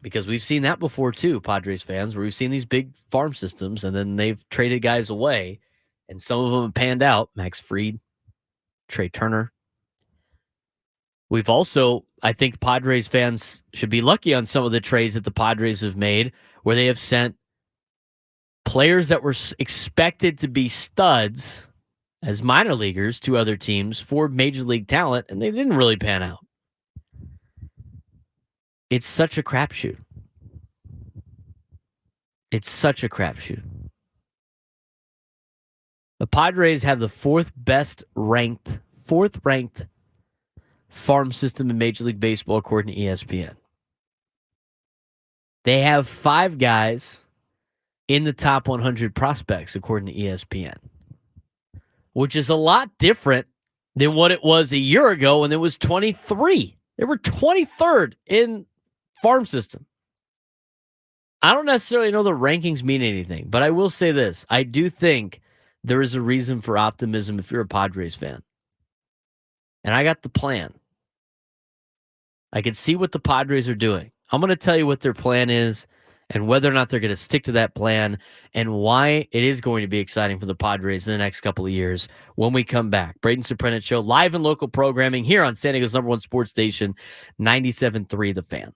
because we've seen that before too, Padres fans, where we've seen these big farm systems and then they've traded guys away, and some of them have panned out. Max Fried, Trey Turner. We've also, I think Padres fans should be lucky on some of the trades that the Padres have made, where they have sent players that were expected to be studs as minor leaguers to other teams for major league talent, and they didn't really pan out. It's such a crapshoot. It's such a crapshoot. The Padres have the fourth ranked farm system in Major League Baseball, according to ESPN. They have 5 guys in the top 100 prospects, according to ESPN, which is a lot different than what it was a year ago when it was 23. They were 23rd in farm system. I don't necessarily know the rankings mean anything, but I will say this. I do think there is a reason for optimism if you're a Padres fan. And I got the plan. I can see what the Padres are doing. I'm going to tell you what their plan is and whether or not they're going to stick to that plan and why it is going to be exciting for the Padres in the next couple of years when we come back. Braden Surprenant Show, live and local programming here on San Diego's #1 sports station, 97.3 The Fan.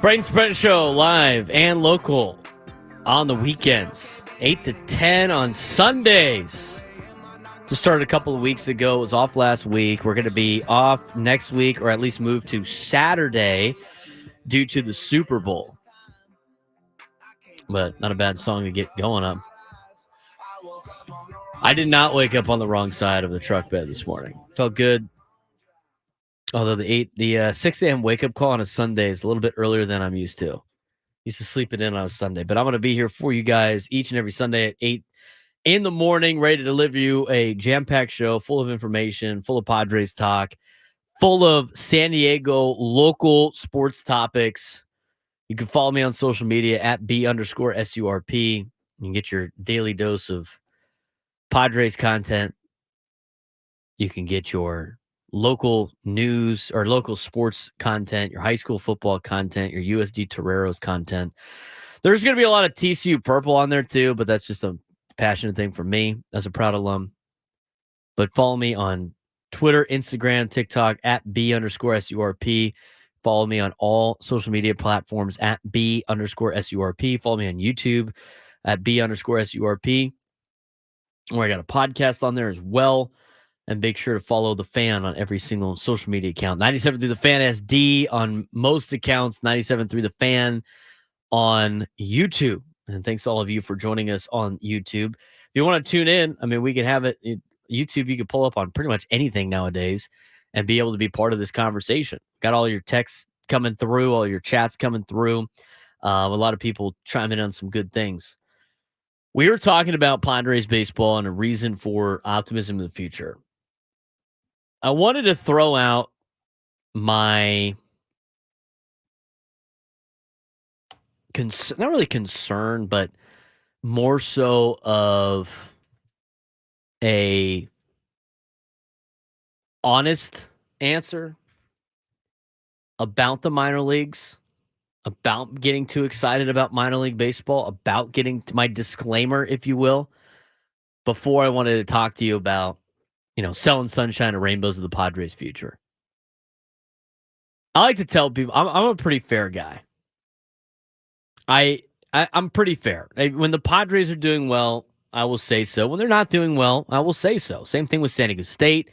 Braden Surprenant Show, live and local on the weekends, 8 to 10 on Sundays. Just started a couple of weeks ago. It was off last week. We're going to be off next week, or at least move to Saturday due to the Super Bowl. But not a bad song to get going on. I did not wake up on the wrong side of the truck bed this morning. Felt good. Although the 6 a.m. wake-up call on a Sunday is a little bit earlier than I'm used to. Used to sleep it in on a Sunday. But I'm going to be here for you guys each and every Sunday at 8 in the morning, ready to deliver you a jam-packed show full of information, full of Padres talk, full of San Diego local sports topics. You can follow me on social media at B_SURP. You can get your daily dose of Padres content. You can get your local news or local sports content, your high school football content, your USD Toreros content. There's going to be a lot of TCU purple on there too, but that's just a passionate thing for me as a proud alum. But follow me on Twitter, Instagram, TikTok at B_SURP. Follow me on all social media platforms at B_SURP. Follow me on YouTube at B_SURP. Where I got a podcast on there as well. And make sure to follow The Fan on every single social media account. 97 through The Fan SD on most accounts. 97 through The Fan on YouTube. And thanks to all of you for joining us on YouTube. If you want to tune in, I mean, we can have it. YouTube, you can pull up on pretty much anything nowadays and be able to be part of this conversation. Got all your texts coming through, all your chats coming through. A lot of people chiming in on some good things. We were talking about Padres baseball and a reason for optimism in the future. I wanted to throw out my not really concern, but more so of a honest answer about the minor leagues, about getting too excited about minor league baseball, about getting to my disclaimer, if you will, before I wanted to talk to you about, selling sunshine and rainbows of the Padres' future. I like to tell people I'm a pretty fair guy. I'm pretty fair. When the Padres are doing well, I will say so. When they're not doing well, I will say so. Same thing with San Diego State.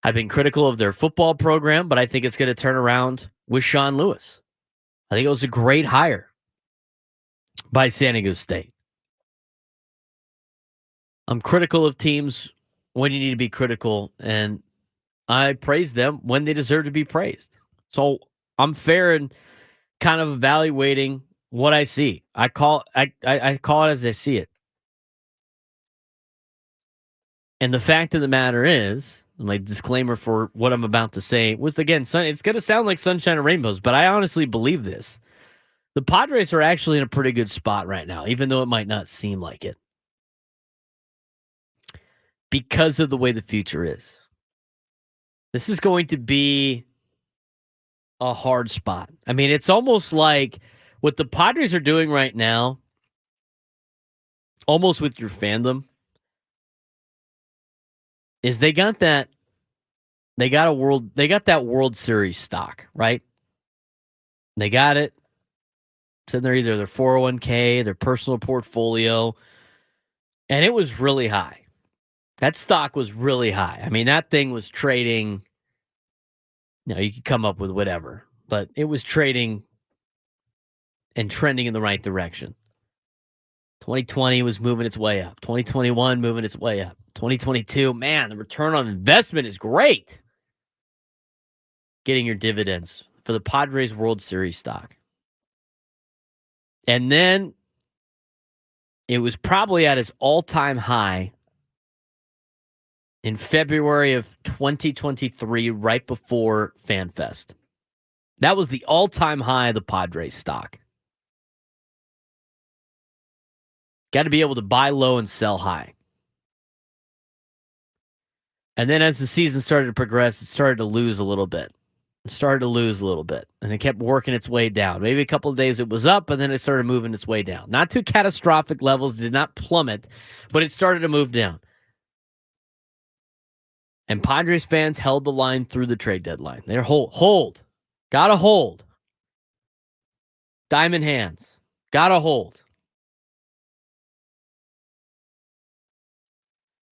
I've been critical of their football program, but I think it's going to turn around with Sean Lewis. I think it was a great hire by San Diego State. I'm critical of teams when you need to be critical, and I praise them when they deserve to be praised. So I'm fair in kind of evaluating what I see. I call it as I see it. And the fact of the matter is, my disclaimer for what I'm about to say was, again, it's going to sound like sunshine and rainbows, but I honestly believe this. The Padres are actually in a pretty good spot right now, even though it might not seem like it, because of the way the future is. This is going to be a hard spot. I mean, it's almost like what the Padres are doing right now, almost with your fandom, is they got that World Series stock, right? They got it. It's in either their 401k, their personal portfolio, and it was really high. That stock was really high. I mean, that thing was trading, you could come up with whatever, but it was trading and trending in the right direction. 2020 was moving its way up. 2021 moving its way up. 2022, man, the return on investment is great. Getting your dividends for the Padres World Series stock. And then it was probably at its all-time high in February of 2023, right before FanFest. That was the all-time high of the Padres stock. Got to be able to buy low and sell high. And then as the season started to progress, it started to lose a little bit. And it kept working its way down. Maybe a couple of days it was up, and then it started moving its way down. Not to catastrophic levels, did not plummet, but it started to move down. And Padres fans held the line through the trade deadline. They're hold. Gotta hold. Diamond hands. Gotta hold.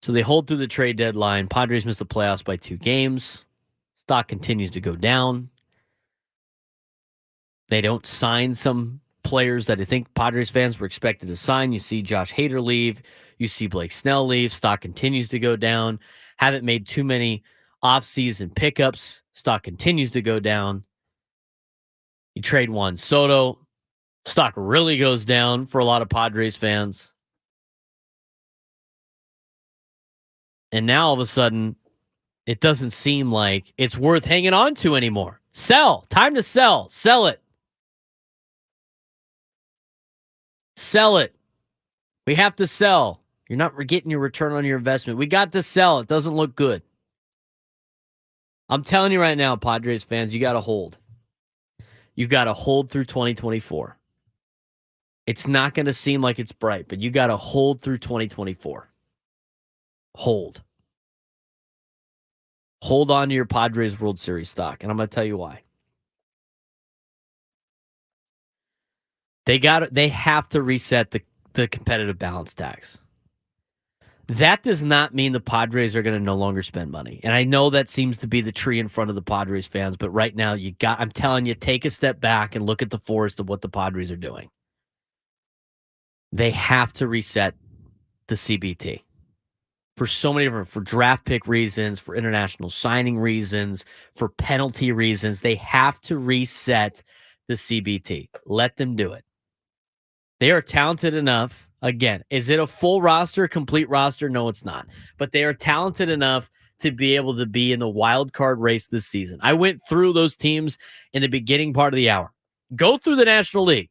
So they hold through the trade deadline. Padres miss the playoffs by 2 games. Stock continues to go down. They don't sign some players that I think Padres fans were expected to sign. You see Josh Hader leave. You see Blake Snell leave. Stock continues to go down. Haven't made too many offseason pickups. Stock continues to go down. You trade Juan Soto. Stock really goes down for a lot of Padres fans. And now all of a sudden, it doesn't seem like it's worth hanging on to anymore. Sell. Time to sell. Sell it. Sell it. We have to sell. You're not getting your return on your investment. We got to sell. It doesn't look good. I'm telling you right now, Padres fans, you got to hold. You got to hold through 2024. It's not going to seem like it's bright, but you got to hold through 2024. Hold. Hold on to your Padres World Series stock, and I'm going to tell you why. They have to reset the competitive balance tax. That does not mean the Padres are going to no longer spend money. And I know that seems to be the tree in front of the Padres fans, but right now I'm telling you, take a step back and look at the forest of what the Padres are doing. They have to reset the CBT for so many different, for draft pick reasons, for international signing reasons, for penalty reasons. They have to reset the CBT. Let them do it. They are talented enough. Again, is it a full roster, complete roster? No, it's not. But they are talented enough to be able to be in the wild card race this season. I went through those teams in the beginning part of the hour. Go through the National League.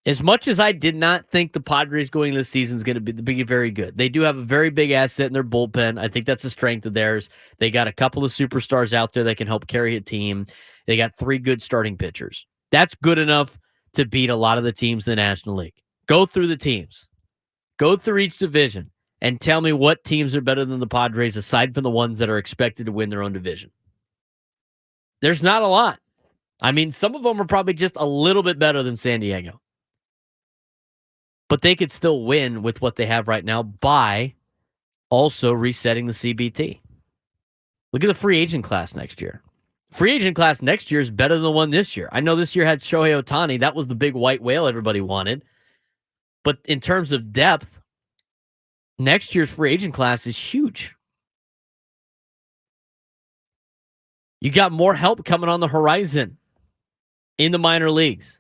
As much as I did not think the Padres going into the season is going to be very good, they do have a very big asset in their bullpen. I think that's a strength of theirs. They got a couple of superstars out there that can help carry a team. They got 3 good starting pitchers. That's good enough to beat a lot of the teams in the National League. Go through the teams. Go through each division and tell me what teams are better than the Padres aside from the ones that are expected to win their own division. There's not a lot. I mean, some of them are probably just a little bit better than San Diego. But they could still win with what they have right now by also resetting the CBT. Look at the free agent class next year. Free agent class next year is better than the one this year. I know this year had Shohei Ohtani. That was the big white whale everybody wanted. But in terms of depth, next year's free agent class is huge. You got more help coming on the horizon in the minor leagues.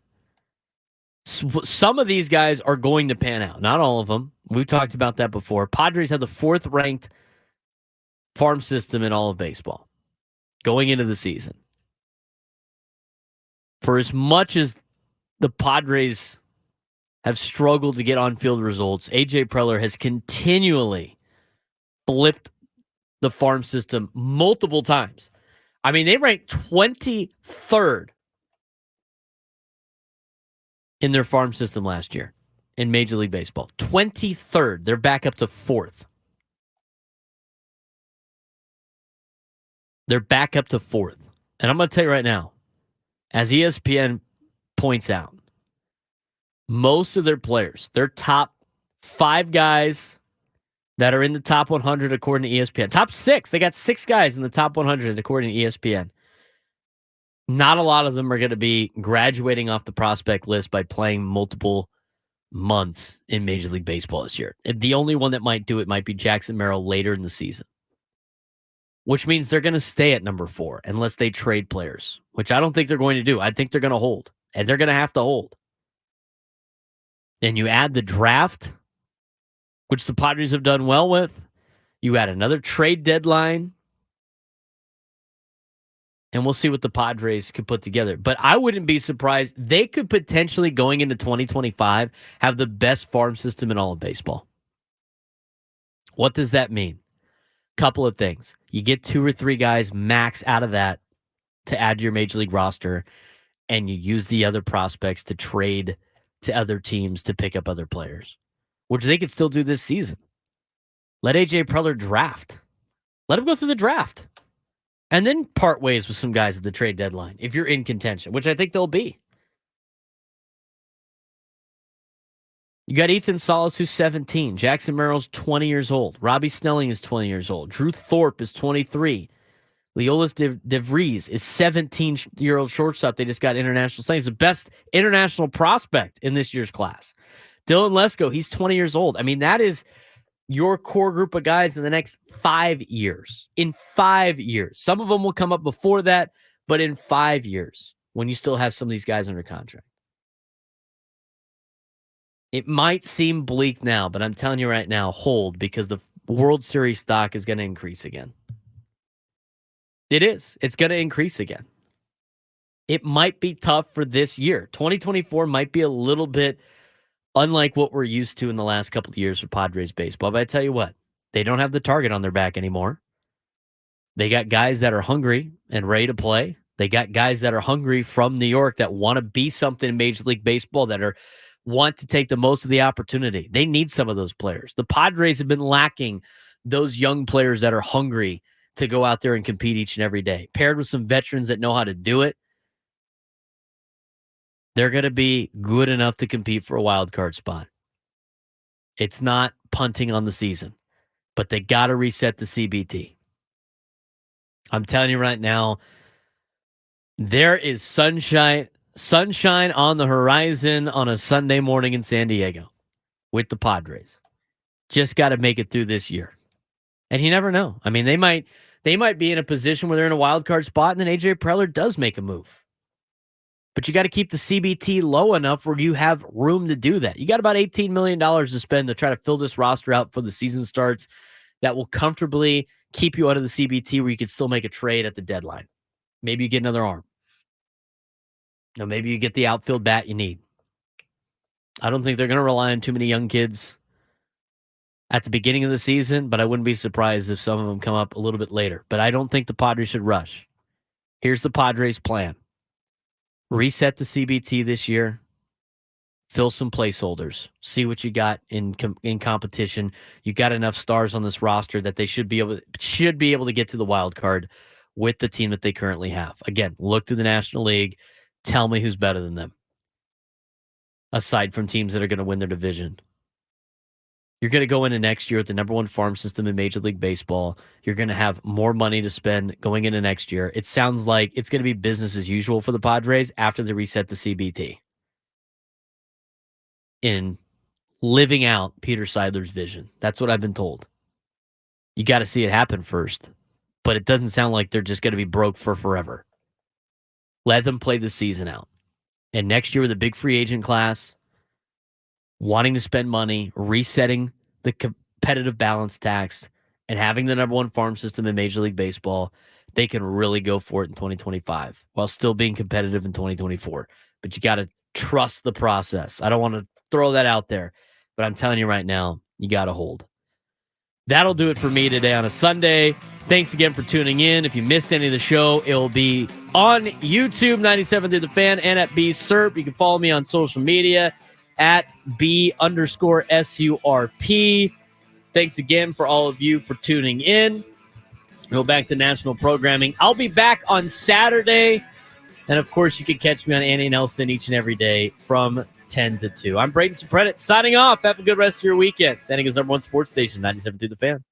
Some of these guys are going to pan out. Not all of them. We've talked about that before. Padres have the 4th ranked farm system in all of baseball going into the season. For as much as the Padres have struggled to get on-field results, A.J. Preller has continually flipped the farm system multiple times. I mean, they ranked 23rd in their farm system last year in Major League Baseball. 23rd. They're back up to 4th. They're back up to 4th. And I'm going to tell you right now, as ESPN points out, most of their players, their top 5 guys that are in the top 100 according to ESPN, top 6, they got 6 guys in the top 100 according to ESPN. Not a lot of them are going to be graduating off the prospect list by playing multiple months in Major League Baseball this year. And the only one that might do it might be Jackson Merrill later in the season, which means they're going to stay at number 4 unless they trade players, which I don't think they're going to do. I think they're going to hold, and they're going to have to hold. And you add the draft, which the Padres have done well with. You add another trade deadline, and we'll see what the Padres can put together. But I wouldn't be surprised. They could potentially, going into 2025, have the best farm system in all of baseball. What does that mean? Couple of things. You get 2 or 3 guys max out of that to add to your Major League roster, and you use the other prospects to trade to other teams to pick up other players, which they could still do this season. Let A.J. Preller draft. Let him go through the draft. And then part ways with some guys at the trade deadline if you're in contention, which I think they'll be. You got Ethan Salas, who's 17. Jackson Merrill's 20 years old. Robbie Snelling is 20 years old. Drew Thorpe is 23. Leolis DeVries is 17-year-old shortstop. They just got international signing. He's the best international prospect in this year's class. Dylan Lesko, he's 20 years old. I mean, that is your core group of guys in the next 5 years. In 5 years. Some of them will come up before that, but in 5 years, when you still have some of these guys under contract. It might seem bleak now, but I'm telling you right now, hold, because the World Series stock is going to increase again. It is. It's going to increase again. It might be tough for this year. 2024 might be a little bit unlike what we're used to in the last couple of years for Padres baseball. But I tell you what, they don't have the target on their back anymore. They got guys that are hungry and ready to play. They got guys that are hungry from New York that want to be something in Major League Baseball, that want to take the most of the opportunity. They need some of those players. The Padres have been lacking those young players that are hungry to go out there and compete each and every day. Paired with some veterans that know how to do it, they're going to be good enough to compete for a wild card spot. It's not punting on the season, but they got to reset the CBT. I'm telling you right now, there is sunshine on the horizon on a Sunday morning in San Diego with the Padres. Just got to make it through this year. And you never know. I mean, they might be in a position where they're in a wild card spot and then AJ Preller does make a move. But you got to keep the CBT low enough where you have room to do that. You got about $18 million to spend to try to fill this roster out for the season starts that will comfortably keep you out of the CBT where you could still make a trade at the deadline. Maybe you get another arm. Or maybe you get the outfield bat you need. I don't think they're going to rely on too many young kids at the beginning of the season, but I wouldn't be surprised if some of them come up a little bit later. But I don't think the Padres should rush. Here's the Padres' plan. Reset the CBT this year. Fill some placeholders. See what you got in competition. You got enough stars on this roster that they should be able to get to the wild card with the team that they currently have. Again, look to the National League. Tell me who's better than them. Aside from teams that are going to win their division. You're going to go into next year with the number one farm system in Major League Baseball. You're going to have more money to spend going into next year. It sounds like it's going to be business as usual for the Padres after they reset the CBT. In living out Peter Seidler's vision. That's what I've been told. You got to see it happen first. But it doesn't sound like they're just going to be broke for forever. Let them play the season out. And next year with a big free agent class, wanting to spend money, resetting the competitive balance tax, and having the number one farm system in Major League Baseball, they can really go for it in 2025 while still being competitive in 2024. But you got to trust the process. I don't want to throw that out there, but I'm telling you right now, you got to hold. That'll do it for me today on a Sunday. Thanks again for tuning in. If you missed any of the show, it will be on YouTube, 97 Through the Fan, and at BSurp. You can follow me on social media at B_SURP. Thanks again for all of you for tuning in. Go back to national programming. I'll be back on Saturday. And, of course, you can catch me on Annie Nelson each and every day from 10 to 2. I'm Braden Surprenant signing off. Have a good rest of your weekend. San Diego's #1 sports station, 97 Through the Fan.